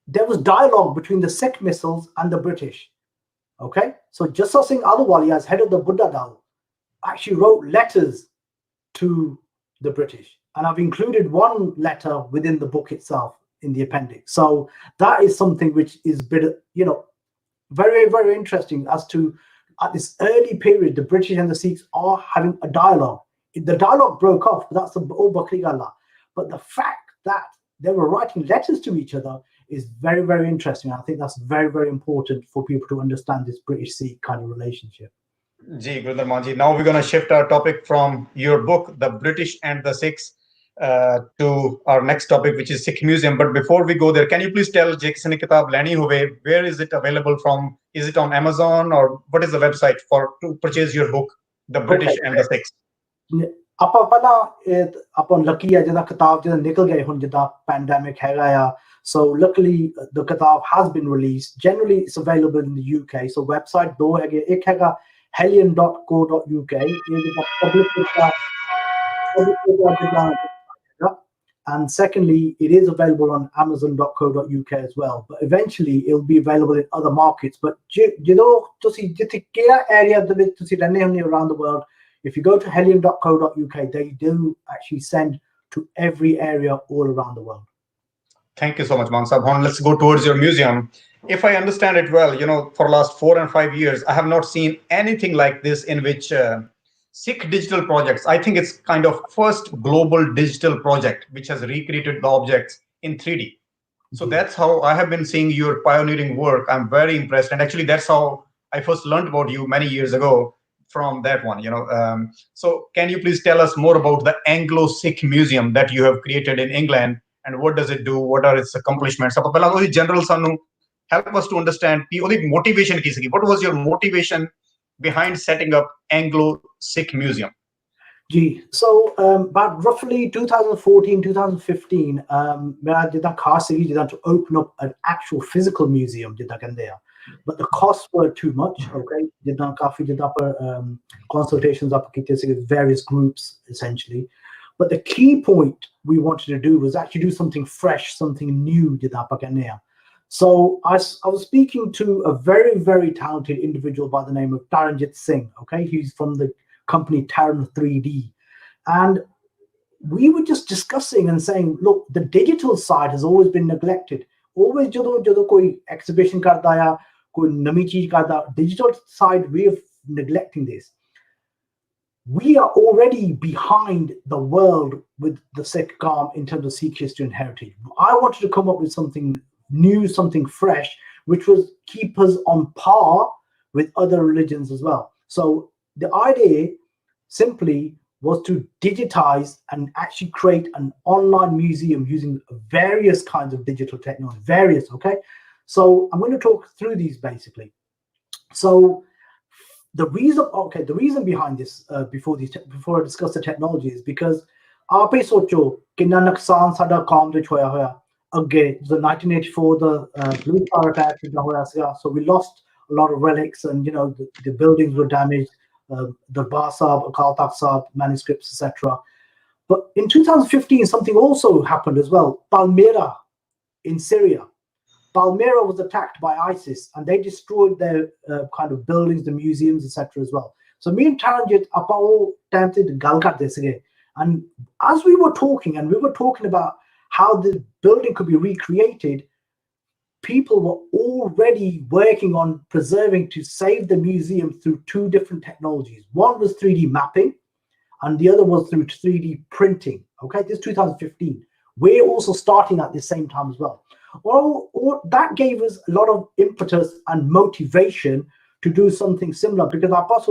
there was dialogue between the Sikh missiles and the British. Okay, so Jassa Singh Ahluwalia, as head of the Buddha Dal, actually wrote letters to the British, and I've included one letter within the book itself in the appendix. So that is something which is very, very interesting as to, at this early period, the British and the Sikhs are having a dialogue. The dialogue broke off, but that's the old Bakri Gala. But the fact that they were writing letters to each other is very, very interesting. I think that's very, very important for people to understand this British-Sikh kind of relationship. Ji, Gurinder Mann ji. Now we're going to shift our topic from your book, The British and the Sikhs, to our next topic, which is Sikh Museum. But before we go there, can you please tell Jay Kisane Kitab Lani Hove, where is it available from? Is it on Amazon, or what is the website to purchase your book, The British and the Sikhs? ਆਪਾਂ ਪਹਿਲਾਂ ਆਪਾਂ Lucky ਆ ਜਿਹਦਾ ਕਿਤਾਬ ਜਿਹਦਾ ਨਿਕਲ ਗਏ ਹੁਣ ਜਿੱਦਾਂ ਪੈਂਡੈਮਿਕ ਹੈਗਾ ਆ so luckily the kitab has been released. Generally it's available in the UK, so website ਦੋ ਹੈਗੇ, ਇੱਕ ਹੈਗਾ hellion.co.uk, and secondly it is available on amazon.co.uk as well, but eventually it'll be available in other markets. But you know ਤੁਸੀਂ ਜਿੱਥੇ ਕਿਹੜਾ area ਦੇ ਵਿੱਚ ਤੁਸੀਂ ਰਹਿੰਦੇ ਹੋ around the world, if you go to hellion.co.uk, they do actually send to every area all around the world. Thank you so much, Man Sahab. Let's go towards your museum. If I understand it well, for the last 4 and 5 years, I have not seen anything like this in which Sikh digital projects, I think it's kind of first global digital project which has recreated the objects in 3D. So that's how I have been seeing your pioneering work. I'm very impressed. And actually, that's how I first learned about you many years ago, from that one. So can you please tell us more about the Anglo-Sikh Museum that you have created in England, and what does it do? What are its accomplishments? General Sanu, help us to understand motivation. What was your motivation behind setting up Anglo-Sikh Museum? So about roughly 2014, 2015, to open up an actual physical museum, but the costs were too much. Okay, consultations with various groups essentially. But the key point we wanted to do was actually do something fresh, something new. So I was speaking to a very, very talented individual by the name of Taranjit Singh. Okay, he's from the company Taran 3D, and we were just discussing and saying, look, the digital side has always been neglected. Always jado koi exhibition karda ya koi nami cheez karda, digital side we are neglecting this. We are already behind the world with the Sikh Qawm in terms of Sikh history and heritage. I wanted to come up with something new, something fresh, which was keep us on par with other religions as well. So the idea simply was to digitize and actually create an online museum using various kinds of digital technology, okay? So I'm going to talk through these basically. So the reason behind this, before I discuss the technology, is because aap hi socho kinna nuksan sada qaum vich hoya agge the 1984 the blue star attack hoya siga, so we lost a lot of relics, and the buildings were damaged, the Bar Sahib, Akal Takht Sahib manuscripts, etc. But in 2015 something also happened as well. Palmyra in Syria, Palmyra was attacked by ISIS, and they destroyed their kind of buildings, the museums, etc. as well. So me and Taranjit attempted gal karte sige, and as we were talking about how the building could be recreated, people were already working on preserving to save the museum through 2 different technologies. One was 3D mapping, and the other was through 3D printing. Okay, this is 2015. We're also starting at the same time as well. Or that gave us a lot of impetus and motivation to do something similar, because what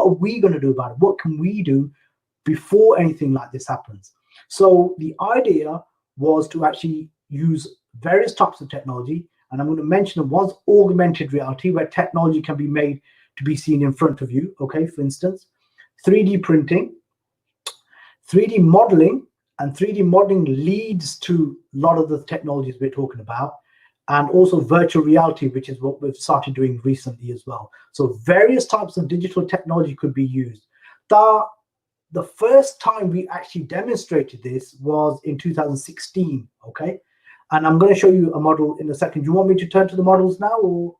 are we going to do about it? What can we do before anything like this happens? So the idea was to actually use various types of technology, and I'm going to mention them. One's augmented reality, where technology can be made to be seen in front of you. Okay, for instance, 3D printing, 3D modeling, and 3D modeling leads to a lot of the technologies we're talking about, and also virtual reality, which is what we've started doing recently as well. So various types of digital technology could be used. The first time we actually demonstrated this was in 2016, okay? And I'm going to show you a model in a second. Do you want me to turn to the models now, or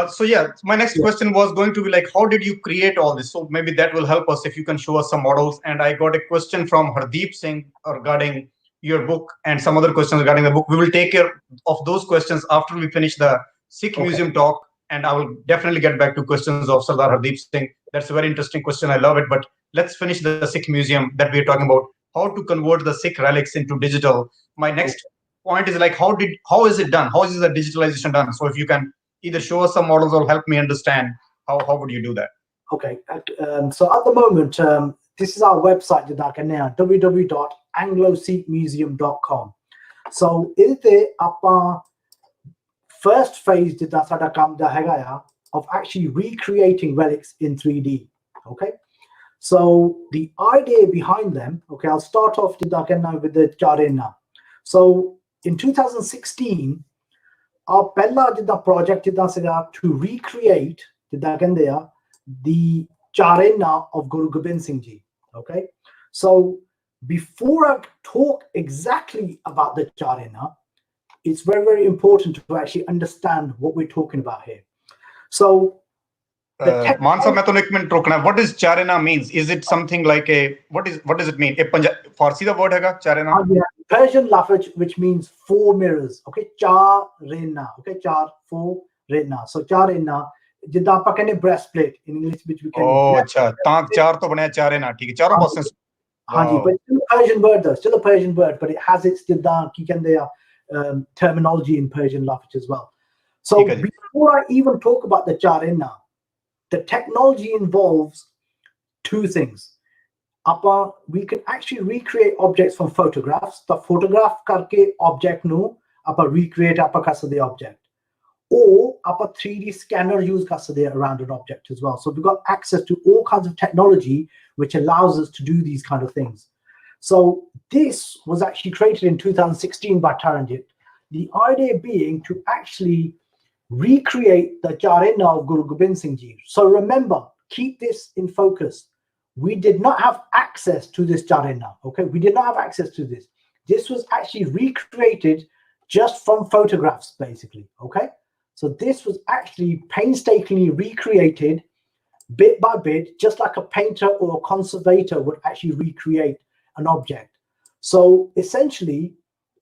so yeah, my next question was going to be like, how did you create all this? So maybe that will help us if you can show us some models. And I got a question from Hardeep Singh regarding your book and some other questions regarding the book. We will take care of those questions after we finish the Sikh Museum talk. And I will definitely get back to questions of Sardar Hardeep Singh. That's a very interesting question. I love it. But let's finish the Sikh Museum that we're talking about, how to convert the Sikh relics into digital. My next point is like, how is it done? How is the digitalization done? So if you can either show us some models or help me understand how would you do that? Okay, so at the moment, this is our website, www.anglo-sikhmuseum.com. So is there our first phase of actually recreating relics in 3D. Okay, so the idea behind them, okay, I'll start off with the Charena. So in 2016, our Pella project to recreate the Charena of Guru Gobind Singh Ji. Okay, so before I talk exactly about the Charena, it's very, very important to actually understand what we're talking about here. So Mansa, what does Charena means? Is it something like what does it mean? Farsi the word hai Charena? Persian lafaz, which means 4 mirrors. Okay, Charena. Okay, char 4 rena. So Charena, jidda aapa kehne breastplate in English, which we can. Oh, acha. Tank char to banaya Charena. Theek hai, charon passe. Wow. But it's still a Persian word though. Still a Persian word, but it has its jidda ki kehne terminology in Persian lafaz as well. So before I even talk about the Charena, the technology involves 2 things. We can actually recreate objects from photographs. The photograph karke object nu recreate the object. Or 3D scanner use around an object as well. So we've got access to all kinds of technology which allows us to do these kind of things. So this was actually created in 2016 by Taranjit. The idea being to actually recreate the Charena of Guru Gobind Singh Ji. So remember, keep this in focus. We did not have access to this Charena. Okay, we did not have access to this. This was actually recreated just from photographs, basically. Okay, so this was actually painstakingly recreated bit by bit, just like a painter or a conservator would actually recreate an object. So essentially,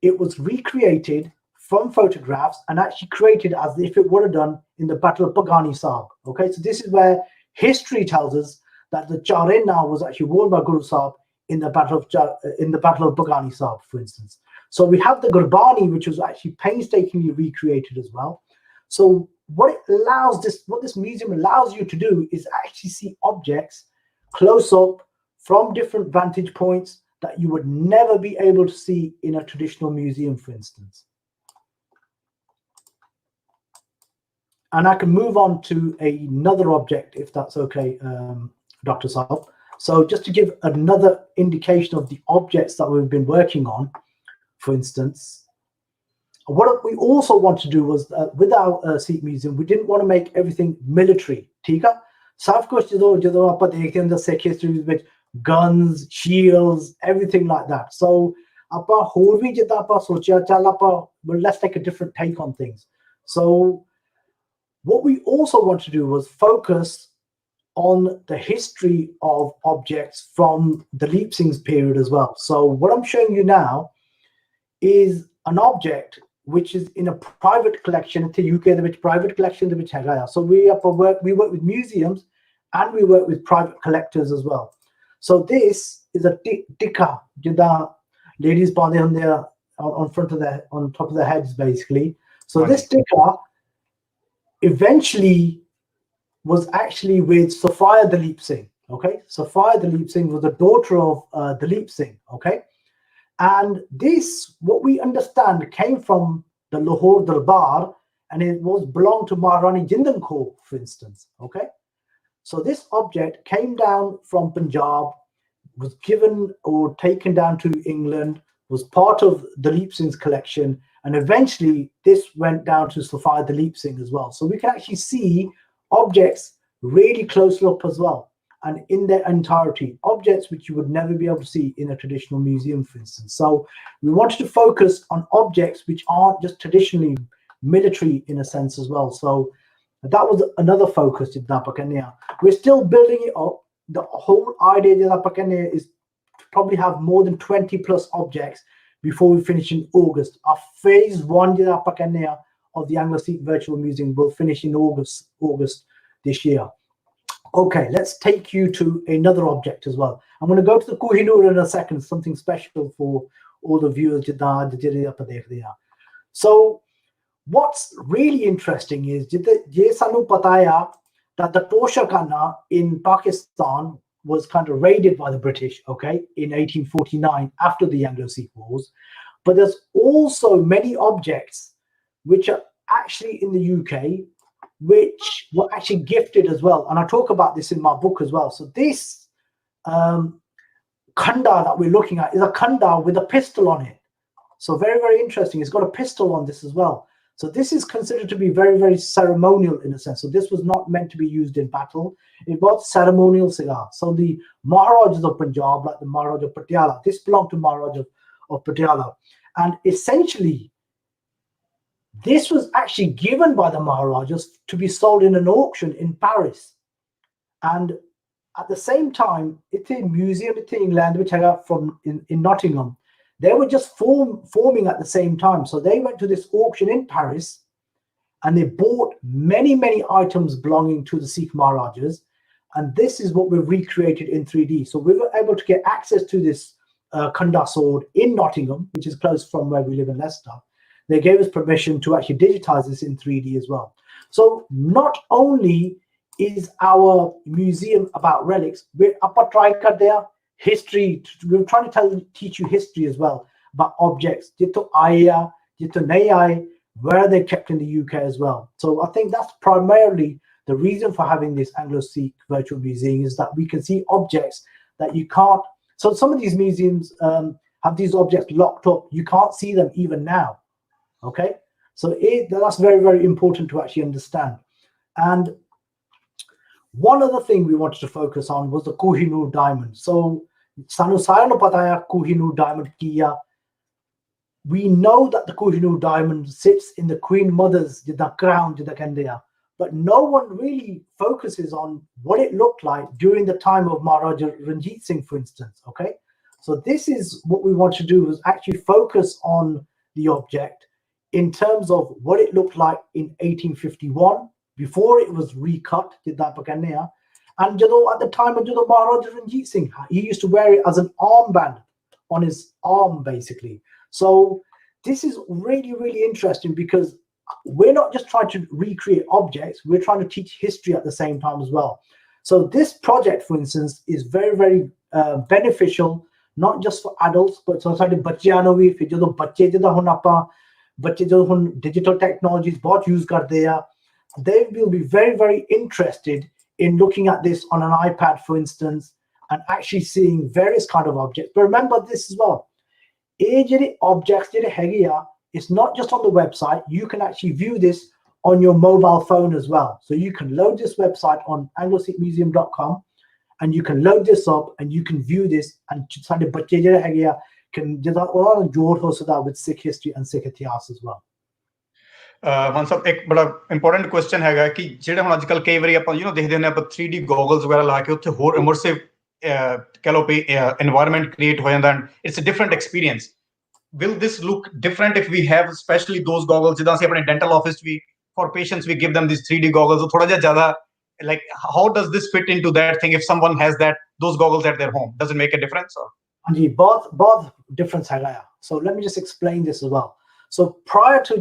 it was recreated from photographs and actually created as if it would have done in the Battle of Bagani Sahib. Okay, so this is where history tells us that the Charena was actually worn by Guru Sahib in the Battle of Bagani Sahib, for instance. So we have the Gurbani, which was actually painstakingly recreated as well. So what this museum allows you to do is actually see objects close up from different vantage points that you would never be able to see in a traditional museum, for instance. And I can move on to another object, if that's okay, Dr. Saab. So just to give another indication of the objects that we've been working on, for instance, what we also want to do was, with our Sikh Museum, we didn't want to make everything military. Tika? South Coast Sikh history with guns, shields, everything like that. So let's take a different take on things. So what we also want to do was focus on the history of objects from the Leap Singh's period as well. So what I'm showing you now is an object which is in a private collection. It's a UK which private collection which hai. So we work with museums and we work with private collectors as well. So this is a tikka, jida ladies bande on their on top of their heads, basically. So this tikka eventually was actually with Sophia Dalip Singh. Okay, Sophia Dalip Singh was the daughter of Dalip Singh. Okay, and this, what we understand, came from the Lahore Darbar and it was belonged to Maharani Jindal Kaur, for instance. Okay, so this object came down from Punjab, was given or taken down to England, was part of Dalip Singh's collection, and eventually this went down to Safar Dalip Singh as well. So we can actually see objects really close up as well, and in their entirety, objects which you would never be able to see in a traditional museum, for instance. So we wanted to focus on objects which aren't just traditionally military in a sense as well. So that was another focus. We're still building it up. The whole idea is to probably have more than 20 plus objects before we finish in August. Our phase 1 of the Anglo-Sikh Virtual Museum will finish in August this year. Okay, let's take you to another object as well. I'm going to go to the Kohinoor in a second, something special for all the viewers. So what's really interesting is that the Tosha Khana in Pakistan was kind of raided by the British, okay, in 1849 after the Anglo-Sikh Wars. But there's also many objects which are actually in the UK, which were actually gifted as well. And I talk about this in my book as well. So this khanda that we're looking at is a khanda with a pistol on it. So very, very interesting. It's got a pistol on this as well. So this is considered to be very, very ceremonial in a sense. So this was not meant to be used in battle. It was ceremonial cigar. So the Maharajas of Punjab, like the Maharaj of Patiala, this belonged to Maharaj of Patiala. And essentially, this was actually given by the Maharajas to be sold in an auction in Paris. And at the same time, it's a museum in England, which I got from in Nottingham. They were just forming at the same time. So they went to this auction in Paris and they bought many, many items belonging to the Sikh Maharajas. And this is what we've recreated in 3D. So we were able to get access to this Khanda sword in Nottingham, which is close from where we live in Leicester. They gave us permission to actually digitize this in 3D as well. So not only is our museum about relics, we're trying to history. We're trying to teach you history as well about objects, where they're kept in the UK as well. So I think that's primarily the reason for having this Anglo-Sikh virtual museum, is that we can see objects that you can't. So some of these museums have these objects locked up. You can't see them even now. Okay, so that's very, very important to actually understand. And one other thing we wanted to focus on was the Kohinoor Diamond. So Sanu Sayano Pataya Kohinoor Diamond Kia. We know that the Kohinoor Diamond sits in the Queen Mother's crown, but no one really focuses on what it looked like during the time of Maharaja Ranjit Singh, for instance. Okay, so this is what we want to do, is actually focus on the object in terms of what it looked like in 1851, before it was recut, and at the time of Maharaja Ranjit Singh, he used to wear it as an armband on his arm, basically. So this is really, really interesting, because we're not just trying to recreate objects, we're trying to teach history at the same time as well. So this project, for instance, is very, very beneficial, not just for adults, but also digital technologies use they will be very, very interested in looking at this on an iPad, for instance, and actually seeing various kind of objects. But remember this as well, objects it's not just on the website. You can actually view this on your mobile phone as well. So you can load this website on anglosikhmuseum.com, and you can load this up and you can view this, and can with Sikh history and Sikh इतिहास as well. One साहब एक बड़ा important question हैगा कि ਜਿਹੜੇ ਹੁਣ ਅੱਜਕੱਲ ਕਈ ਵਾਰੀ ਆਪਾਂ ਦੇਖਦੇ ਹੁੰਦੇ ਆਪਾਂ 3D ਗੋਗਲਸ ਵਗੈਰਾ ਲਾ ਕੇ ਉੱਥੇ ਹੋਰ ਇਮਰਸਿਵ ਕਹ ਲਓ ਵੀ এনवायरमेंट ਕ੍ਰੀਏਟ ਹੋ ਜਾਂਦਾ, it's a different experience. Will this look different if we have especially those goggles ਜਿੱਦਾਂ ਅਸੀਂ ਆਪਣੇ ਡੈਂਟਲ ਆਫਿਸ ਵੀ for patients we give them these 3D goggles, so ਥੋੜਾ ਜਿਹਾ ਜ਼ਿਆਦਾ like how does this fit into that thing if someone has those goggles at their home? Does it make a difference? Or Anji, both difference hai. So let me just explain this as well. So prior to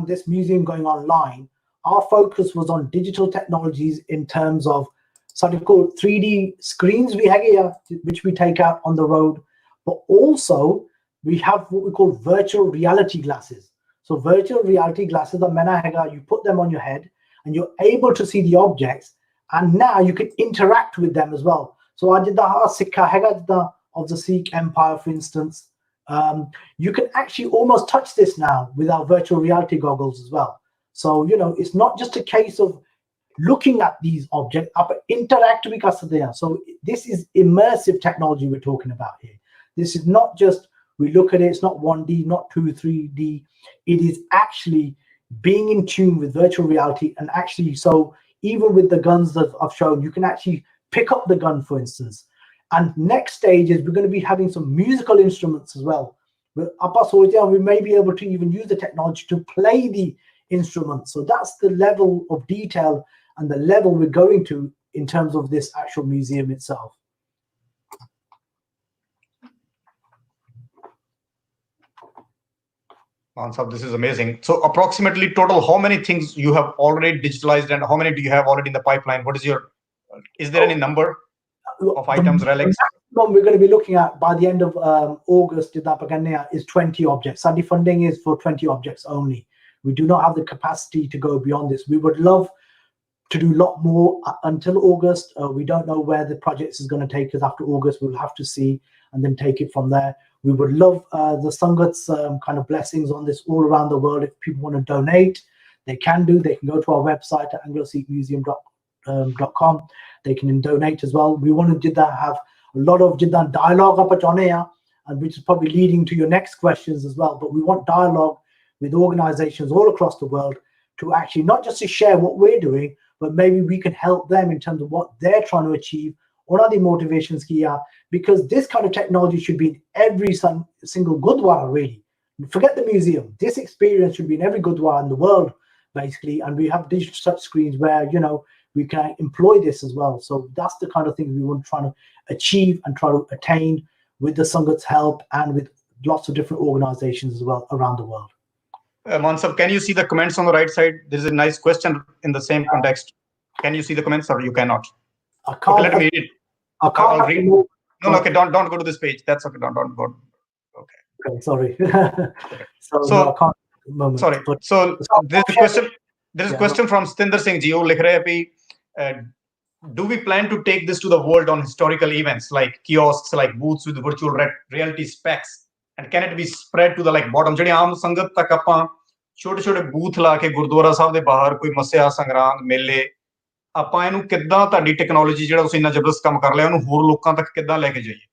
this museum going online, our focus was on digital technologies in terms of something called 3D screens which we take out on the road, but also we have what we call virtual reality glasses. So virtual reality glasses are mena hega, you put them on your head and you're able to see the objects, and now you can interact with them as well. So I did the Sikha hega of the Sikh Empire, for instance. You can actually almost touch this now with our virtual reality goggles as well. So, you know, it's not just a case of looking at these objects, but interact with us. So this is immersive technology we're talking about here. This is not just we look at it, it's not 1D, not 2, 3D. It is actually being in tune with virtual reality. And actually, so even with the guns that I've shown, you can actually pick up the gun, for instance. And next stage is we're going to be having some musical instruments as well. We may be able to even use the technology to play the instruments. So that's the level of detail and the level we're going to in terms of this actual museum itself. Mansab, this is amazing. So approximately total, how many things you have already digitalized and how many do you have already in the pipeline? What is your, is there any number of items, relics? We're going to be looking at by the end of August is 20 objects. Our funding is for 20 objects only. We do not have the capacity to go beyond this. We would love to do a lot more until August. We don't know where the project is going to take us after August. We'll have to see and then take it from there. We would love the Sangat's kind of blessings on this all around the world. If people want to donate, they can do. They can go to our website at Anglo-Sikh They can donate as well. We want to have a lot of dialogue up at and which is probably leading to your next questions as well. But we want dialogue with organizations all across the world to actually not just to share what we're doing, but maybe we can help them in terms of what they're trying to achieve. What are the motivations here? Because this kind of technology should be in every single Gurdwara, really. Forget the museum. This experience should be in every Gurdwara in the world, basically. And we have digital touch screens where, you know, we can employ this as well. So that's the kind of thing we want to try to achieve and try to attain with the Sangat's help and with lots of different organizations as well around the world. Mansab, can you see the comments on the right side? There's a nice question in the same context. Can you see the comments or you cannot? I can't. Okay, let me read it. I can't. I'll read. No, okay, don't go to this page. That's okay. Don't go. Okay, sorry. Okay. So no, I can't. Moment, sorry. So there's a question. There is a question from Gurinder Singh Ji. Likh rahe hai, do we plan to take this to the world on historical events like kiosks, like booths with virtual reality specs, and can it be spread to the like bottom? ਜਿਹੜੀ ਆਮ ਸੰਗਤ ਤੱਕ ਆਪਾਂ ਛੋਟੇ booth ਲਾ ਕੇ ਗੁਰਦੁਆਰਾ ਸਾਹਿਬ ਦੇ ਬਾਹਰ ਕੋਈ ਮੱਸਿਆ ਸੰਗਰਾਂਦ ਮੇਲੇ ਆਪਾਂ ਇਹਨੂੰ ਕਿੱਦਾਂ ਤੁਹਾਡੀ ਟੈਕਨੋਲੋਜੀ ਜਿਹੜਾ ਤੁਸੀਂ ਇੰਨਾ ਜ਼ਬਰਦਸਤ ਕੰਮ ਕਰ ਲਿਆ ਉਹਨੂੰ ਹੋਰ ਲੋਕਾਂ ਤੱਕ ਕਿੱਦਾਂ ਲੈ ਕੇ ਜਾਈਏ?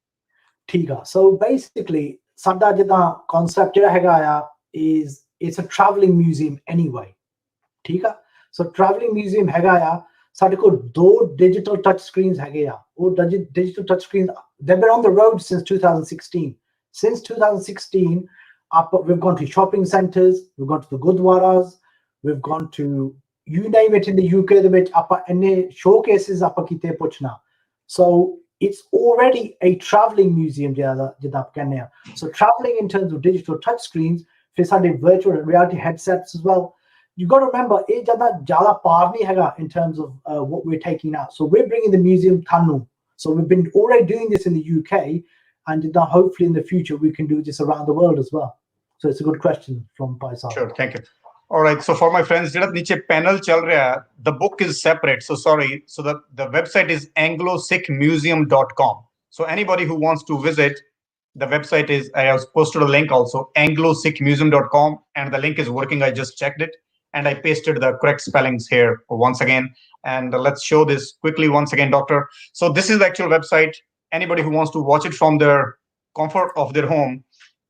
ਠੀਕ ਆ. So basically ਸਾਡਾ ਜਿੱਦਾਂ concept ਜਿਹੜਾ ਹੈਗਾ ਆ is it's a traveling museum anyway. ਠੀਕ ਆ. So traveling museum ਹੈਗਾ ਆ. ਸਾਡੇ ਕੋਲ 2 digital touch screens ਹੈਗੇ ਆ. ਉਹ digital touch screens, they've been on the road since 2016. Since 2016, we've gone to shopping centers, we've gone to the Gurdwaras, we've gone to, you name it in the UK, the which showcases so it's already a traveling museum. So traveling in terms of digital touch screens, virtual reality headsets as well. You got to remember, in terms of what we're taking out. So we're bringing the museum Thanu. So we've been already doing this in the UK, and hopefully in the future we can do this around the world as well. So it's a good question from Paisal. Sure, thank you. All right, so for my friends, panel the book is separate. So sorry, so the website is Anglo-Sikh-Museum.com. So anybody who wants to visit, the website is, I have posted a link also, Anglo-Sikh-Museum.com, and the link is working. I just checked it, and I pasted the correct spellings here once again. And let's show this quickly once again, Doctor. So this is the actual website. Anybody who wants to watch it from their comfort of their home,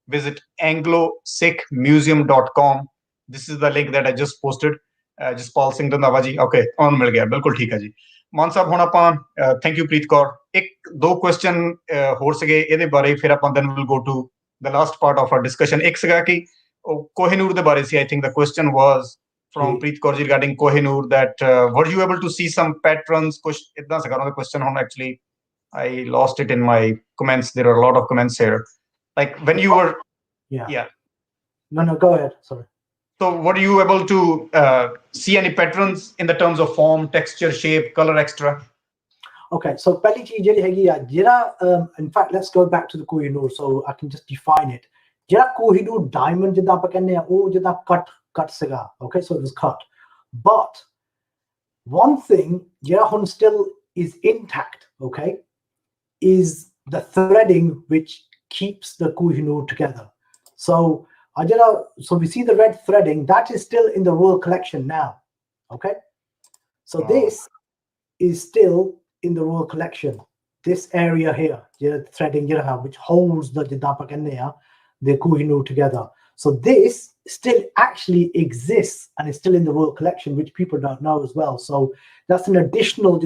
visit Anglo-Sikh-Museum.com. This is the link that I just posted. Just Paul Singh Randhawa. Okay, on mil gaya. Bilkul theek hai ji. Man sahab, hun apan, thank you, Preet Kaur. Do question hor sige ede bare, fir apan then we'll go to the last part of our discussion. Ek siga ki Kohinoor de bare si, I think the question was from Preet Kaur ji regarding Kohinoor, that were you able to see some patrons? Itna siga the question hon actually. I lost it in my comments. There are a lot of comments here. Like when you were, yeah. No, go ahead. Sorry. So were you able to see any patterns in the terms of form, texture, shape, color, etc.? Okay, so in fact, let's go back to the Kohinoor so I can just define it. ਜਿਹੜਾ Kohinoor Diamond ਜਿੱਦਾਂ ਆਪਾਂ ਕਹਿੰਦੇ ਆ ਉਹ ਜਿੱਦਾਂ cut ਸੀਗਾ, okay, so it was cut. But one thing ਜਿਹੜਾ ਹੁਣ still is intact, okay, is the threading which keeps the Kohinoor together. So we see the red threading that is still in the royal collection now, okay. So this is still in the royal collection. This area here, threading which holds the Kohinoor together. So this still actually exists and is still in the royal collection, which people don't know as well. So that's an additional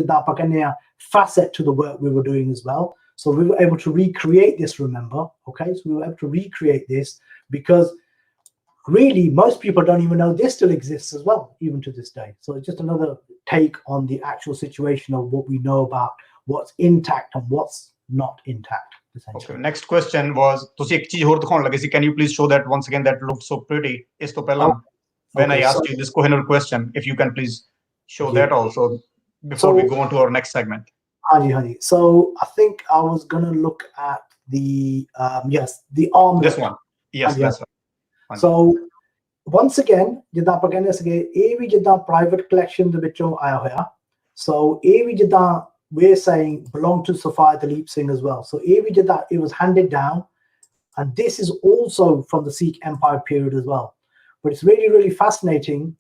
facet to the work we were doing as well. So we were able to recreate this, remember, okay? So we were able to recreate this because really most people don't even know this still exists as well, even to this day. So it's just another take on the actual situation of what we know about what's intact and what's not intact. Okay, next question was, ਤੁਸੀਂ ਇੱਕ ਚੀਜ਼ ਹੋਰ ਦਿਖਾਉਣ ਲੱਗੇ ਸੀ, can you please show that once again, that looked so pretty. ਇਸ ਤੋਂ ਪਹਿਲਾਂ when I asked you this Kohinoor question, if you can please show that also before we go on to our next segment. Hanji. So I think I was going to look at the the arm. This one. Yes, that's right. So once again, ਜਿੱਦਾਂ ਆਪਾਂ ਕਹਿੰਦੇ ਸੀਗੇ ਇਹ ਵੀ ਜਿੱਦਾਂ private collection ਦੇ ਵਿੱਚੋਂ ਆਇਆ ਹੋਇਆ. So ਇਹ ਵੀ ਜਿੱਦਾਂ we're saying belong to Sophia Dalip Singh as well. So it was handed down, and this is also from the Sikh Empire period as well. But it's really, really fascinating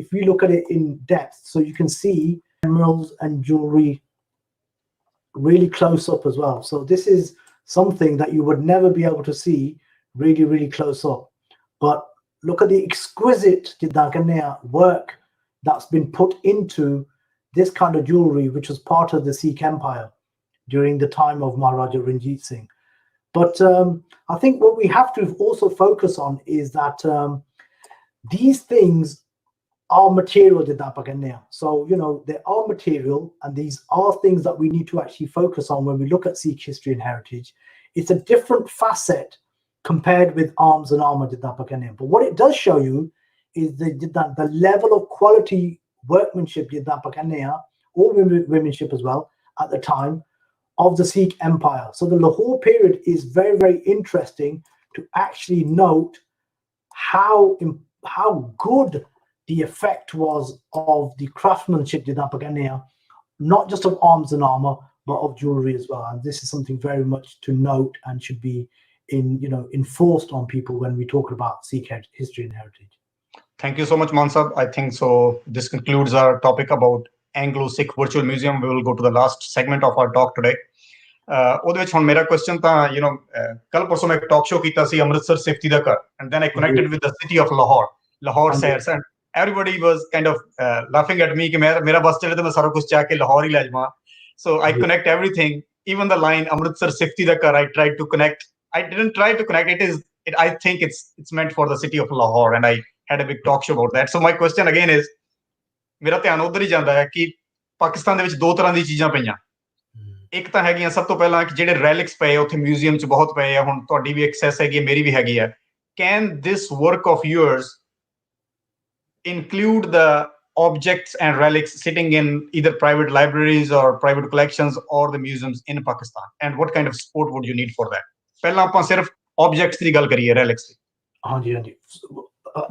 if we look at it in depth. So you can see emeralds and jewelry really close up as well. So this is something that you would never be able to see really, really close up. But look at the exquisite work that's been put into this kind of jewelry, which was part of the Sikh Empire during the time of Maharaja Ranjit Singh. But I think what we have to also focus on is that these things are material. So, they are material, and these are things that we need to actually focus on when we look at Sikh history and heritage. It's a different facet compared with arms and armor. But what it does show you is the level of quality workmanship or womanship as well at the time of the Sikh Empire. So the Lahore period is very, very interesting to actually note how good the effect was of the craftsmanship not just of arms and armor but of jewelry as well. And this is something very much to note and should be enforced on people when we talk about Sikh history and heritage. Thank you so much, Mansab. I think so. This concludes our topic about Anglo-Sikh Virtual Museum. We will go to the last segment of our talk today. ਉਹਦੇ ਵਿੱਚ ਹੁਣ ਮੇਰਾ question ਤਾਂ ਕੱਲ ਪਰਸੋਂ ਮੈਂ ਇੱਕ talk show ਕੀਤਾ ਸੀ ਅੰਮ੍ਰਿਤਸਰ ਸਿਫਤੀ ਦਾ ਘਰ, and then I connected with the city of Lahore Sairs, and everybody was kind of laughing at me ਕਿ ਮੇਰਾ ਬਸ ਚੱਲੇ ਤਾਂ ਮੈਂ ਸਾਰਾ ਕੁਝ ਚਾਹ ਕੇ ਲਾਹੌਰ ਹੀ ਲੈ ਜਾਵਾਂ. So I connect everything, even the line Amritsar ਸਿਫਤੀ ਦਾ ਘਰ. I tried to connect. I didn't try to connect. I think it's meant for the city of Lahore, and I had a big talk show about that. So my question again is, ਮੇਰਾ ਧਿਆਨ ਉਧਰ ਹੀ ਜਾਂਦਾ ਹੈ ਕਿ ਪਾਕਿਸਤਾਨ ਦੇ ਵਿੱਚ ਦੋ ਤਰ੍ਹਾਂ ਦੀ ਚੀਜ਼ਾਂ ਪਈਆਂ. ਇੱਕ ਤਾਂ ਹੈਗੀਆਂ ਸਭ ਤੋਂ ਪਹਿਲਾਂ ਕਿ ਜਿਹੜੇ ਰੈਲਿਕਸ ਪਏ ਉੱਥੇ ਮਿਊਜ਼ੀਅਮ 'ਚ ਬਹੁਤ ਪਏ ਆ. ਹੁਣ ਤੁਹਾਡੀ ਵੀ ਐਕਸੈਸ ਹੈਗੀ ਹੈ, ਮੇਰੀ ਵੀ ਹੈਗੀ ਹੈ. Can this work of yours include the objects and relics sitting in either private libraries or private collections or the museums in Pakistan? And what kind of support would you need for that? ਪਹਿਲਾਂ ਆਪਾਂ ਸਿਰਫ objects ਦੀ ਗੱਲ ਕਰੀਏ, relics ਦੀ. ਹਾਂਜੀ.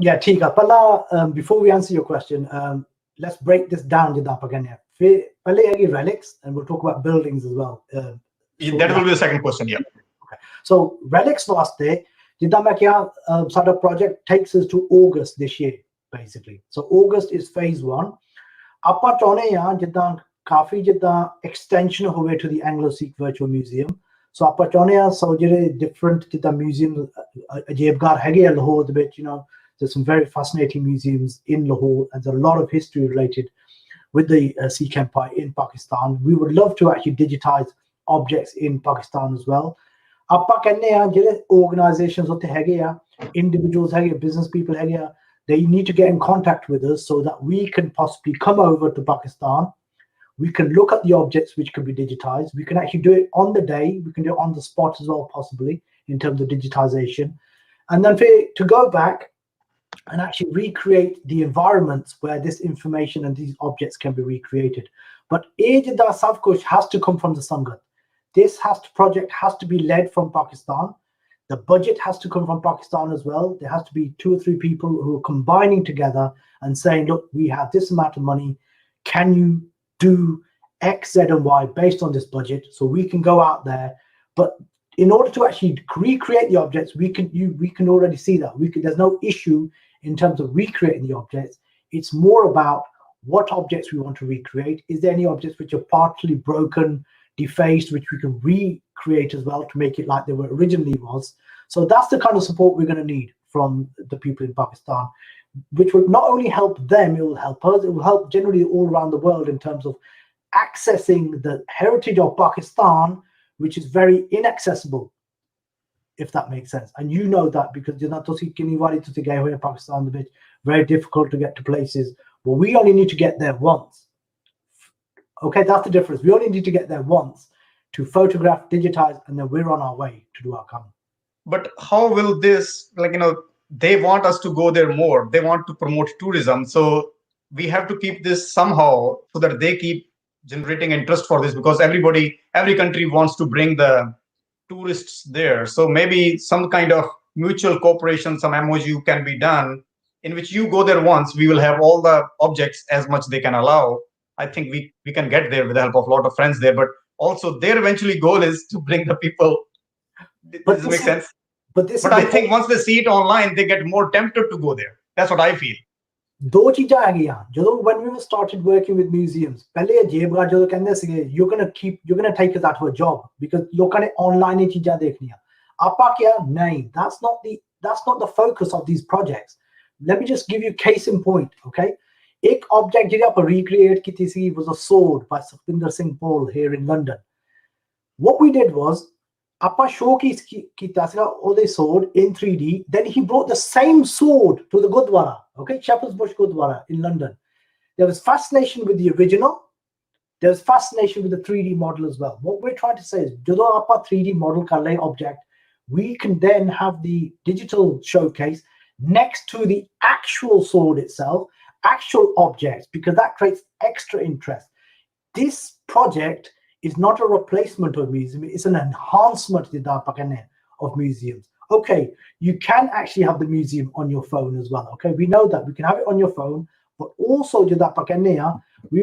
Yeah, ਠੀਕ ਆ. ਪਹਿਲਾਂ before we answer your question, let's break this down ਜਿੱਦਾਂ ਆਪਾਂ ਕਹਿੰਦੇ ਆ. ਫਿਰ ਪਹਿਲੇ ਹੈਗੀ relics, and we'll talk about buildings as well. That will be the second question, yeah. Okay. So relics ਵਾਸਤੇ ਜਿੱਦਾਂ ਮੈਂ ਕਿਹਾ ਸਾਡਾ project takes us to August this year basically. So August is phase 1. ਆਪਾਂ ਚਾਹੁੰਦੇ ਆ ਜਿੱਦਾਂ ਕਾਫੀ ਜਿੱਦਾਂ extension ਹੋਵੇ to the Anglo-Sikh Virtual Museum. So ਆਪਾਂ ਚਾਹੁੰਦੇ ਆ ਜਿਹੜੇ different ਜਿੱਦਾਂ museums ਅਜੀਬਘਰ ਹੈਗੇ ਆ ਲਾਹੌਰ ਦੇ ਵਿੱਚ, there's some very fascinating museums in Lahore, and there's a lot of history related with the Sikh Empire in Pakistan. We would love to actually digitize objects in Pakistan as well. ਆਪਾਂ ਕਹਿੰਦੇ ਆ ਜਿਹੜੇ organizations ਉੱਥੇ ਹੈਗੇ ਆ, individuals ਹੈਗੇ, business people ਹੈਗੇ ਆ, they need to get in contact with us so that we can possibly come over to Pakistan. We can look at the objects which can be digitized. We can actually do it on the day. We can do it on the spot as well, possibly, in terms of digitization. And then to go back and actually recreate the environments where this information and these objects can be recreated. But Ejida Savkush has to come from the Sangat. This project has to be led from Pakistan. The budget has to come from Pakistan as well. There has to be 2 or 3 people who are combining together and saying, look, we have this amount of money. Can you do X, Z, and Y based on this budget? So we can go out there. But in order to actually recreate the objects, we can already see that. There's no issue in terms of recreating the objects. It's more about what objects we want to recreate. Is there any objects which are partially broken, defaced, which we can recreate as well to make it like they were originally was? So that's the kind of support we're going to need from the people in Pakistan, which will not only help them, it will help us, it will help generally all around the world in terms of accessing the heritage of Pakistan, which is very inaccessible, if that makes sense. And you know that because you're not to get away in Pakistan, the bit very difficult to get to places. Well, we only need to get there once. Okay, that's the difference. We only need to get there once to photograph, digitize, and then we're on our way to do our camera. But how will this, they want us to go there more. They want to promote tourism. So we have to keep this somehow so that they keep generating interest for this, because every country wants to bring the tourists there. So maybe some kind of mutual cooperation, some MOU can be done in which you go there once, we will have all the objects as much they can allow. I think we can get there with the help of a lot of friends there, but also their eventually goal is to bring the people. Does this make sense? But I think once they see it online, they get more tempted to go there. That's what I feel. When we started working with museums, you're gonna take us out of a job because you're gonna online that's not the focus of these projects. Let me just give you case in point, okay? Ek object recreate was a sword by Gurinder Singh Mann here in London. What we did was showcase sword in 3D. Then he brought the same sword to the Gurdwara, okay, Shepherd's Bush Gurdwara in London. There was fascination with the original. There was fascination with the 3D model as well. What we're trying to say is, 3D model object, we can then have the digital showcase next to the actual sword itself, actual objects, because that creates extra interest. This project is not a replacement of museum, it's an enhancement of museums. Okay, you can actually have the museum on your phone as well. Okay, we know that we can have it on your phone, but also we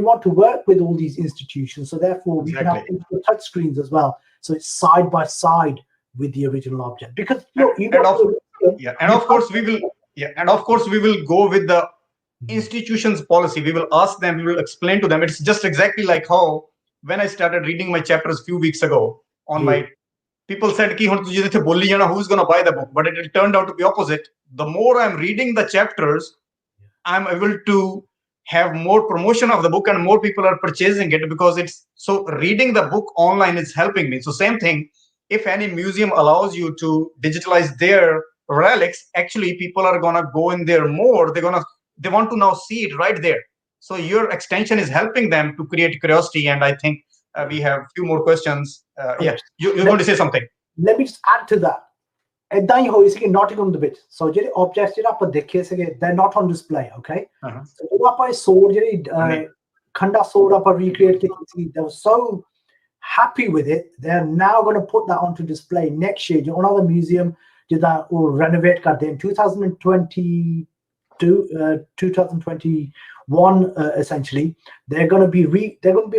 want to work with all these institutions, so therefore we can have touch screens as well, so it's side by side with the original object. Because of course we will go with the institution's policy. We will ask them, we will explain to them. It's just exactly like how when I started reading my chapters a few weeks ago on my, people said, who's going to buy the book? But it turned out to be opposite. The more I'm reading the chapters, I'm able to have more promotion of the book and more people are purchasing it, because it's so reading the book online is helping me. So same thing, if any museum allows you to digitalize their relics, actually people are going to go in there more. They want to now see it right there. So your extension is helping them to create curiosity. And I think we have a few more questions. You're going to say something. Let me just add to that. Nottingham the bit. So objects they're not on display, okay? So sword, Khanda sword recreate, they were so happy with it, they're now going to put that onto display next year. Another museum will renovate in 2022, 2021, essentially. They're going to be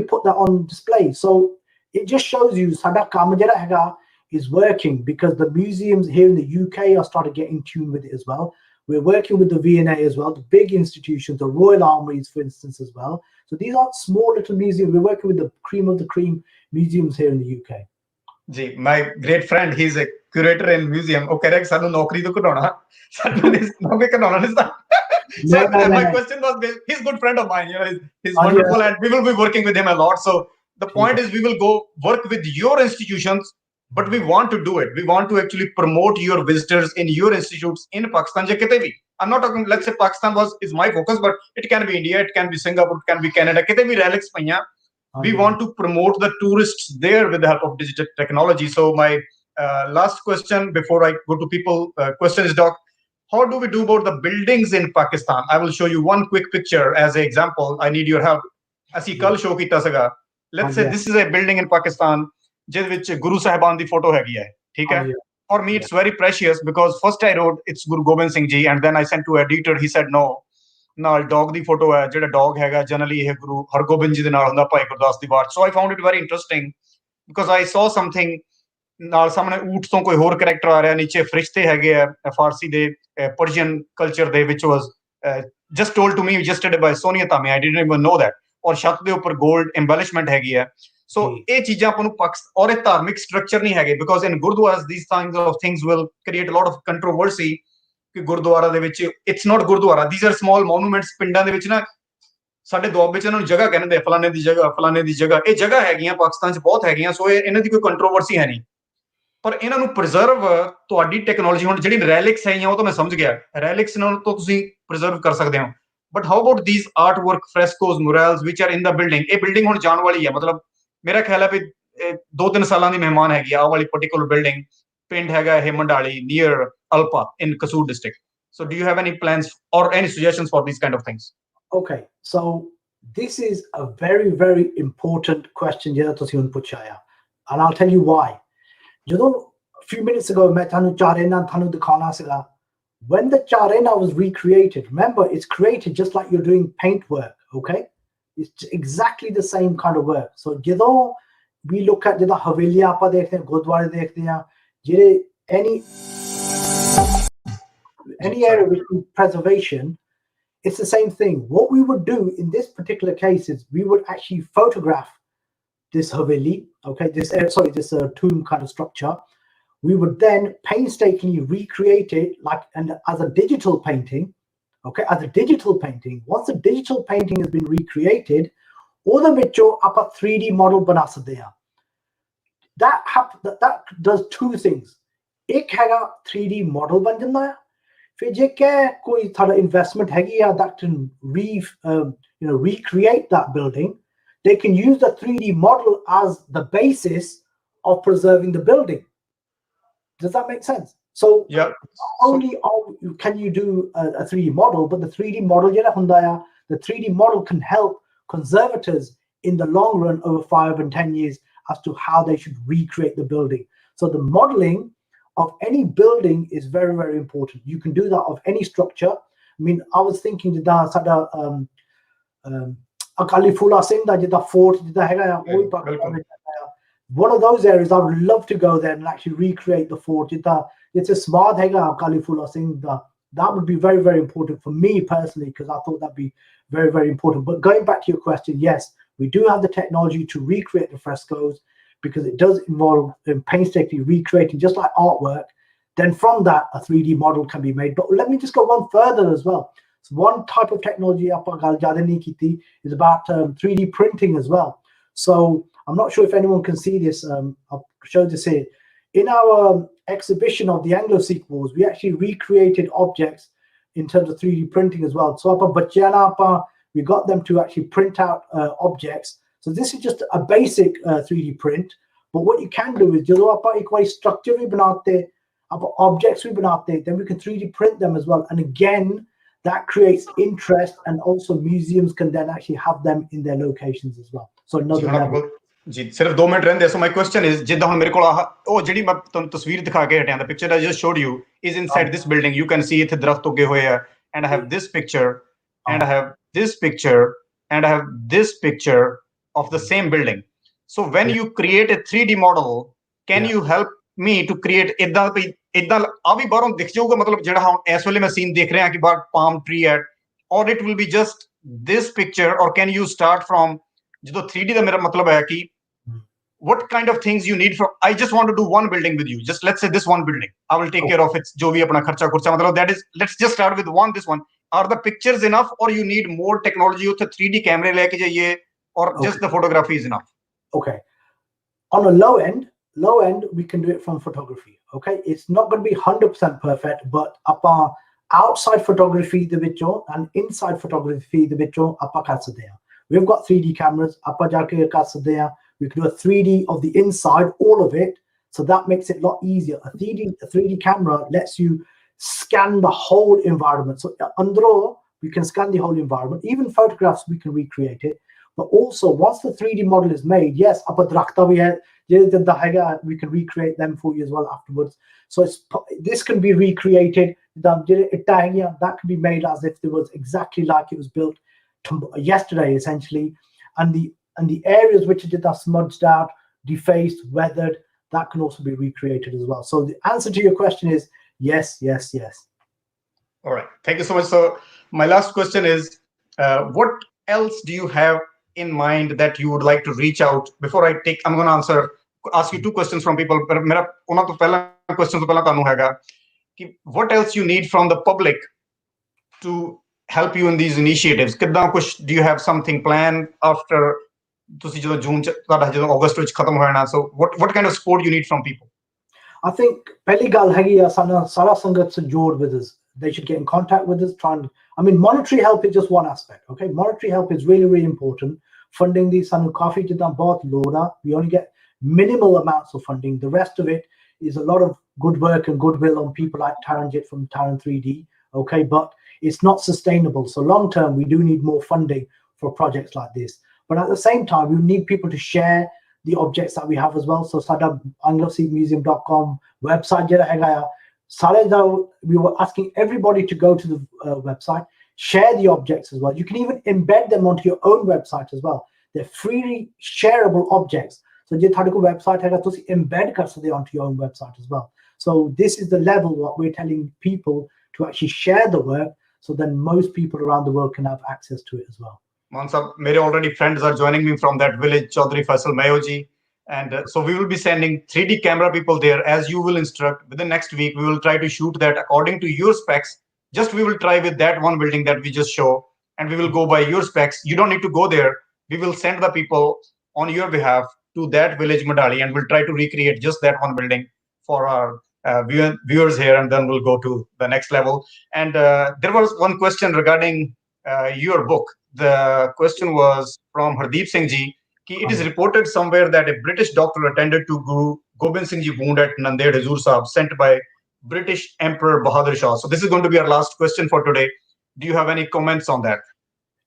put that on display. So it just shows you Sada Kamajara is working, because the museums here in the UK are starting to get in tune with it as well. We're working with the V&A as well, the big institutions, the Royal Armouries, for instance, as well. So these aren't small little museums. We're working with the cream of the cream museums here in the UK. Gee, my great friend, he's a curator in museum. Okay, my question was, he's a good friend of mine. He's wonderful, and we will be working with him a lot. So the point is, we will go work with your institutions, but we want to do it. We want to actually promote your visitors in your institutes in Pakistan. I'm not talking, let's say Pakistan is my focus, but it can be India, it can be Singapore, it can be Canada. We want to promote the tourists there with the help of digital technology. So my last question before I go to people, question is, Doc, how do we do about the buildings in Pakistan? I will show you one quick picture as an example. I need your help. Let's say this is a building in Pakistan, जिस विच गुरु साहिबान दी photo हैगी है, ठीक है? for me it's very precious, because first I wrote it's Guru Gobind Singh Ji, and then I sent to editor. He said no, ਨਾਲ dog ਦੀ photo ਹੈ, ਜਿਹੜਾ dog ਹੈਗਾ generally ਇਹ ਗੁਰੂ ਹਰਗੋਬਿੰਦ ਜੀ ਦੇ ਨਾਲ ਹੁੰਦਾ, ਭਾਈ ਗੁਰਦਾਸ ਦੀ ਬਾਤ. So I found it very interesting because I saw something, ਨਾਲ ਸਾਹਮਣੇ ਊਠ ਤੋਂ ਕੋਈ ਹੋਰ ਕੈਰੈਕਟਰ ਆ ਰਿਹਾ, ਨੀਚੇ ਫਰਿਸ਼ਤੇ ਹੈਗੇ ਆ ਫਾਰਸੀ ਦੇ ਪਰਸ਼ੀਅਨ ਕਲਚਰ ਦੇ, which was just told to me yesterday by Sonia Tame. I didn't even know that. ਔਰ ਛੱਤ ਦੇ ਉੱਪਰ ਗੋਲਡ ਐम्बेलिशमेंट ਹੈਗੀ ਹੈ. ਸੋ ਇਹ ਚੀਜ਼ਾਂ ਆਪਾਂ ਨੂੰ ਔਰ ਇਹ ਧਾਰਮਿਕ ਸਟਰਕਚਰ ਨਹੀਂ ਹੈਗੇ, because in gurdwaras these kinds of things will create a lot of controversy ਕਿ ਗੁਰਦੁਆਰਾ ਦੇ ਵਿੱਚ it's not Gurdwara, these are small monuments. ਪਿੰਡਾਂ ਦੇ ਵਿੱਚ ਨਾ ਸਾਡੇ ਦੁਆਬ ਵਿੱਚ ਇਹਨਾਂ ਨੂੰ ਜਗ੍ਹਾ ਕਹਿੰਦੇ ਆ, ਫਲਾਣੇ ਦੀ ਜਗ੍ਹਾ, ਫਲਾਣੇ ਦੀ ਜਗ੍ਹਾ. ਇਹ ਜਗ੍ਹਾ ਹੈਗੀਆਂ ਪਾਕਿਸਤਾਨ 'ਚ ਬਹੁਤ ਹੈਗੀਆਂ, ਸੋ ਇਹਨਾਂ ਦੀ ਕੋਈ ਕੰਟਰੋਵਰਸੀ ਹੈ ਨਹੀਂ. ਪਰ ਇਹਨਾਂ ਨੂੰ ਪ੍ਰੀਜ਼ਰਵ ਤੁਹਾਡੀ ਟੈਕਨੋਲੋਜੀ, ਹੁਣ ਜਿਹੜੀ ਰੈਲਿਕਸ ਹੈਗੀਆਂ ਉਹ ਤਾਂ ਮੈਂ ਸਮਝ ਗਿਆ, ਰੈਲਿਕਸ ਨਾਲ ਤਾਂ ਤੁਸੀਂ ਪ੍ਰੀਜ਼ਰਵ ਕਰ ਸਕਦੇ ਹੋ, but how about this art work, frescoes, murals which are in the building. ਇਹ ਬਿਲਡਿੰਗ ਹੁਣ ਜਾਣ ਵਾਲੀ ਹੈ, ਮਤਲਬ ਮੇਰਾ ਖਿਆਲ ਹੈ ਵੀ 2-3 ਸਾਲਾਂ ਦੀ ਮਹਿਮਾਨ ਹੈਗੀ ਆ ਵਾਲੀ ਪਾਰਟਿਕੂਲਰ ਬਿਲਡਿੰਗ. ਪਿੰਡ ਹੈਗਾ ਇਹ Mandali near Alpa in Kasur district. So do you have any plans or any suggestions for these kind of things? Okay, so this is a very, very important question ਜਿਹੜਾ ਤੁਸੀਂ ਹੁਣ ਪੁੱਛਿਆ, and I'll tell you why. ਜਦੋਂ a few minutes ago ਮੈਂ ਤੁਹਾਨੂੰ ਚਾਰੇਨਾ ਤੁਹਾਨੂੰ ਦਿਖਾਉਣਾ ਸੀਗਾ, when the charena was recreated, remember it's created just like you're doing paint work, okay? It's exactly the same kind of work. So ਜਦੋਂ we look at ਜਿੱਦਾਂ ਹਵੇਲੀਆਂ ਆਪਾਂ ਦੇਖਦੇ ਹਾਂ, ਗੁਰਦੁਆਰੇ ਦੇਖਦੇ ਹਾਂ, ਜਿਹੜੇ any area with preservation, it's the same thing. What we would do in this particular case is we would actually photograph this haveli, okay, this tomb kind of structure. We would then painstakingly recreate it as a digital painting, okay, as a digital painting. Once the digital painting has been recreated, ਉਹਦੇ ਵਿੱਚੋਂ ਆਪਾਂ 3D model ਬਣਾ ਸਕਦੇ ਹਾਂ. That does two things. ਇੱਕ ਹੈਗਾ 3D model ਬਣ ਜਾਂਦਾ ਹੈ. ਫਿਰ ਜੇ ਕੋਈ ਤੁਹਾਡਾ ਇਨਵੈਸਟਮੈਂਟ ਹੈਗੀ ਆ that can recreate that building, they can use the 3D model as the basis of preserving the building. Does that make sense? So yeah, not only can you do a 3D model, but the 3D model ਜਿਹੜਾ ਹੁੰਦਾ ਆ, the 3D model can help conservators in the long run over 5 and 10 years as to how they should recreate the building. So the modeling of any building is very, very important. You can do that of any structure. I mean, I was thinking that sada Akali Phula Singh da jida fort jida hega, one of those areas I would love to go there and actually recreate the fort. It's a smart hega Akali Phula Singh da. That would be very, very important for me personally, because I thought that'd be very, very important. But going back to your question, yes, we do have the technology to recreate the frescoes, because it does involve painstakingly recreating just like artwork. Then from that, a 3D model can be made. But let me just go one further as well. So one type of technology is about 3D printing as well. So I'm not sure if anyone can see this. I'll show this here. In our exhibition of the Anglo-Sikh Wars, we actually recreated objects in terms of 3D printing as well. So we got them to actually print out objects. So this is just a basic 3D print. But what you can do is, ਜਦੋਂ ਆਪਾਂ ਇੱਕ ਵਾਰੀ structure ਵੀ ਬਣਾਤੇ, ਆਪਾਂ objects we ਬਣਾਤੇ, then we can 3D print them as well. And again, that creates interest, and also museums can then actually have them in their locations as well. So another level. ਜੀ ਸਿਰਫ 2 minute ਰਹਿੰਦੇ. So my question is, ਜਿੱਦਾਂ ਹੁਣ ਮੇਰੇ ਕੋਲ ਉਹ ਜਿਹੜੀ ਮੈਂ ਤੁਹਾਨੂੰ ਤਸਵੀਰ ਦਿਖਾ ਕੇ ਹਟਿਆ, the picture I just showed you is inside this building. You can see ਇੱਥੇ ਦਰਖਤ ਉੱਗੇ ਹੋਏ ਆ, and I have this picture, and I have this picture, and I have this picture of the same building. So when you create a 3D model, can you help me to create ਇਦਾਂ ਆ ਵੀ ਬਾਹਰੋਂ ਦਿਖ ਜਾਊਗਾ, ਮਤਲਬ ਜਿਹੜਾ ਹੁਣ ਇਸ ਵੇਲੇ ਮੈਂ ਸੀਨ ਦੇਖ ਰਿਹਾ ਕਿ ਬਾਹਰ palm tree ਹੈ, or it will be just this picture, or can you start from ਜਦੋਂ 3D ਦਾ ਮੇਰਾ ਮਤਲਬ ਹੈ ਕਿ what kind of things you need from, I just want to do one building with you, just let's say this one building, I will take care of it, ਜੋ ਵੀ ਆਪਣਾ ਖਰਚਾ ਮਤਲਬ that is, let's just start with this one. Are the pictures enough, or you need more technology? ਉੱਥੇ 3D ਕੈਮਰੇ ਲੈ ਕੇ ਜਾਈਏ, or just the photography is enough? Okay, on a low end we can do it from photography. Okay, it's not going to be 100% perfect, but ਆਪਾਂ outside photography ਦੇ ਵਿੱਚੋਂ and inside photography ਦੇ ਵਿੱਚੋਂ ਆਪਾਂ ਕਰ ਸਕਦੇ ਹਾਂ. We've got 3D cameras, ਆਪਾਂ ਜਾ ਕੇ ਕਰ ਸਕਦੇ ਹਾਂ. We can do a 3D of the inside, all of it, so that makes it a lot easier. A 3D camera lets you scan the whole environment. So andro we can scan the whole environment. Even photographs we can recreate it. But also, once the 3D model is made, yes, ਆਪਾਂ ਦਰਖਤਾਂ ਵੀ ਹੈ we can recreate them for you as well afterwards. So this can be recreated. That can be made as if it was exactly like it was built yesterday, essentially. And the areas which are smudged out, defaced, weathered, that can also be recreated as well. So the answer to your question is yes, yes, yes. All right. Thank you so much. So my last question is, what else do you have in mind that you would like to reach out? Before I'm going to ask you two questions from people. But मेरा उन्हां तो पहला question तो पहला तानू हैगा कि what else you need from the public to help you in these initiatives? किद्दां कुछ, do you have something planned after ਤੁਸੀਂ ਜਦੋਂ ਜੂਨ ਚ ਤੁਹਾਡਾ ਜਦੋਂ ਅਗਸਤ ਵਿੱਚ ਖਤਮ ਹੋ ਜਾਣਾ? So what kind of support you need from people? I think ਪਹਿਲੀ ਗੱਲ ਹੈਗੀ ਆ ਸਾਰਾ ਸੰਗਤ ਜੋੜ with us. They should get in contact with us. Monetary help is just one aspect. Okay, monetary help is really, really important. Funding the sanu kafi jidan bahut load up. We only get minimal amounts of funding. The rest of it is a lot of good work and goodwill on people like Taranjit from Taran 3D. Okay, but it's not sustainable. So long term, we do need more funding for projects like this. But at the same time, we need people to share the objects that we have as well. So sada Anglo-Sikh website we were asking everybody to go to the website, share the objects as well. You can even embed them onto your own website as well. They're freely shareable objects. So je thade ko website hai to embed kar sakde onto your own website as well. So this is the level what we're telling people to actually share the work, so then most people around the world can have access to it as well. Mansab, mere already friends are joining me from that village, Chaudhry Faisal Mayoji. And so we will be sending 3D camera people there, as you will instruct. Within next week, we will try to shoot that according to your specs. Just we will try with that one building that we just show, and we will go by your specs. You don't need to go there. We will send the people on your behalf to that village Madali, and we'll try to recreate just that one building for our viewers here, and then we'll go to the next level. And there was one question regarding your book. The question was from Hardeep Singh Ji. It is reported somewhere that a British doctor attended to Guru Gobind Singh Ji wound at Nanded Hazur Sahib, sent by British Emperor Bahadur Shah. So this is going to be our last question for today. Do you have any comments on that?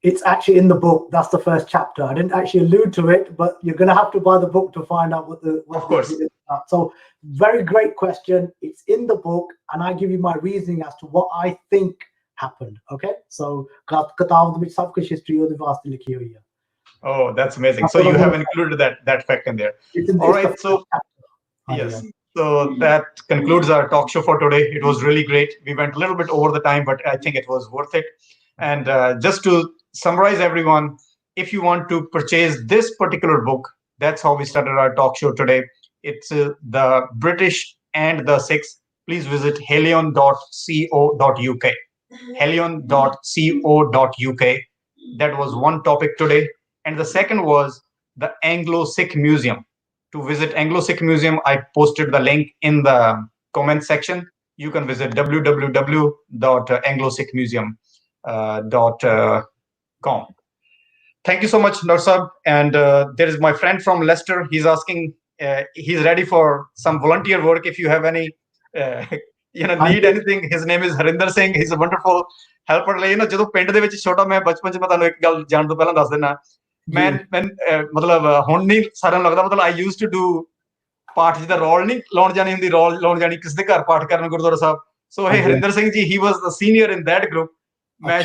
It's actually in the book. That's the first chapter. I didn't actually allude to it, but you're going to have to buy the book to find out what of course. So very great question. It's in the book, and I give you my reasoning as to what I think happened. Okay, so kitab vich sab kuch history ode vaste likhi hui hai. Oh, that's amazing. So you have included that fact in there. All right. So yes. So that concludes our talk show for today. It was really great. We went a little bit over the time, but I think it was worth it. And just to summarize everyone, if you want to purchase this particular book, that's how we started our talk show today. It's The British and the Sikhs. Please visit helion.co.uk. helion.co.uk. That was one topic today. And the second was the Anglo-Sikh Museum. To visit Anglo-Sikh Museum, I posted the link in the comment section. You can visit www.anglosikhmuseum.com. Thank you so much, Nursab. And there is my friend from Leicester. He's asking, he's ready for some volunteer work. If you have any, need anything. His name is Gurinder Singh. He's a wonderful helper. ਜਦੋਂ ਪਿੰਡ ਦੇ ਵਿੱਚ ਛੋਟਾ ਮੈਂ ਬਚਪਨ ਚ ਮੈਂ ਤੁਹਾਨੂੰ ਇੱਕ ਗੱਲ ਜਾਣ ਤੋਂ ਪਹਿਲਾਂ ਦੱਸ ਦਿੰਦਾ ਮੈਂ ਮਤਲਬ ਹੁਣ ਨਹੀਂ ਸਾਰਿਆਂ ਨੂੰ ਲੱਗਦਾ ਮਤਲਬ I used to do ਪਾਠ ਜਿਹਦਾ ਰੋਲ ਨਹੀਂ ਲਾਉਣ ਜਾਣੀ ਹੁੰਦੀ ਰੋਲ ਲਾਉਣ ਜਾਣੀ ਕਿਸੇ ਦੇ ਘਰ ਪਾਠ ਕਰਨ ਗੁਰਦੁਆਰਾ ਸਾਹਿਬ ਸੋ ਇਹ Harinder Singh ji he was the senior in that group ਮੈਂ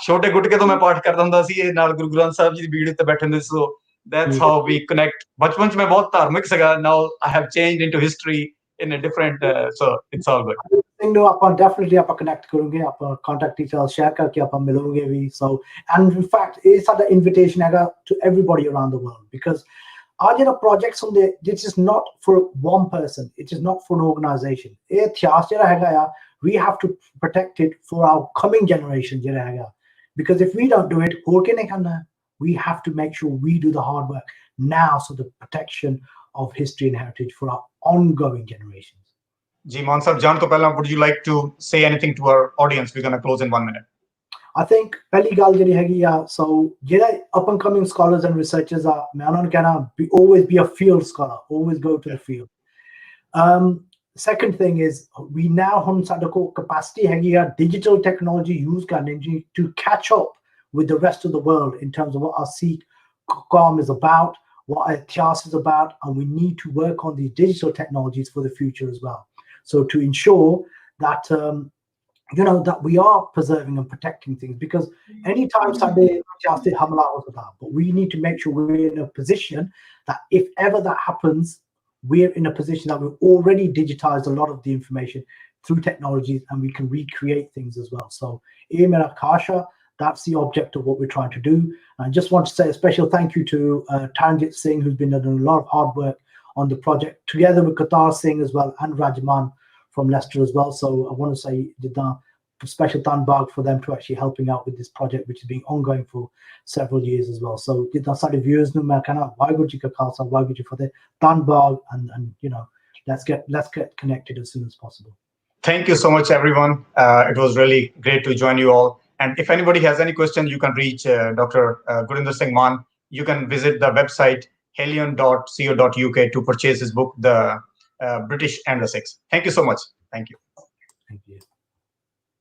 ਛੋਟੇ ਗੁਟਕੇ ਤੋਂ ਮੈਂ ਪਾਠ ਕਰਦਾ ਹੁੰਦਾ ਸੀ ਇਹ ਨਾਲ ਗੁਰੂ ਗ੍ਰੰਥ ਸਾਹਿਬ ਜੀ ਦੀ ਬੀੜ ਉੱਤੇ ਬੈਠੇ ਹੁੰਦੇ ਸੋ that's how we connect ਬਚਪਨ ਚ ਮੈਂ ਬਹੁਤ ਧਾਰਮਿਕ ਸੀਗਾ now I have changed into history in a different so it's all good. No, ਆਪਾਂ definitely ਆਪਾਂ connect ਕਰੋਗੇ ਆਪਾਂ contact details share ਕਰਕੇ ਆਪਾਂ ਮਿਲੋਗੇ ਵੀ so and in fact ਇਹ ਸਾਡਾ invitation ਹੈਗਾ to everybody around the world because our ਜਿਹੜਾ projects ਹੁੰਦੇ this is not for one person, it is not for an organization. ਇਹ ਇਤਿਹਾਸ ਜਿਹੜਾ ਹੈਗਾ ਆ we have to protect it for our coming generation ਜਿਹੜਾ ਹੈਗਾ because if we don't do it ਹੋਰ ਕਿਹਨੇ ਕਰਨਾ we have to make sure we do the hard work now so the protection of history and heritage for our ongoing generations. Ji Mann sahab, Jan to pehla, would you like to say anything to our audience? We're going to close in 1 minute. I think pehli gal jehdi hegi so jehda up and coming scholars and researchers are main ਉਹਨਾਂ ਨੂੰ ਕਹਿਣਾ always be a field scholar, always go to the field. Second thing is we now hun ਸਾਡੇ ਕੋਲ capacity ਹੈਗੀ digital technology use ਕਰਨੇ to catch up with the rest of the world in terms of what our Sikh Qawm is about, what Ikhtias is about, and we need to work on these digital technologies for the future as well. So to ensure that that we are preserving and protecting things, because anytime but we need to make sure we're in a position that if ever that happens, we're in a position that we've already digitized a lot of the information through technologies, and we can recreate things as well. So Kasha, that's the object of what we're trying to do. And I just want to say a special thank you to Taranjit Singh, who's been doing a lot of hard work on the project, together with Qatar Singh as well, and Rajman from Leicester as well. So I want to say special thank for them to actually helping out with this project, which has been ongoing for several years as well. So ਸਾਡੇ viewers ਨੂੰ ਮੈਂ ਕਹਿਣਾ ਵਾਹਿਗੁਰੂ ਜੀ ਕਾ ਖਾਲਸਾ ਵਾਹਿਗੁਰੂ ਜੀ ਫਤਿਹ ਧੰਨਵਾਦ, and let's get connected as soon as possible. Thank you so much, everyone. It was really great to join you all. And if anybody has any questions, you can reach Dr. Gurinder Singh Mann. You can visit the website helion.co.uk to purchase his book, The British and the Sikhs. Thank you so much. Thank you. Thank you.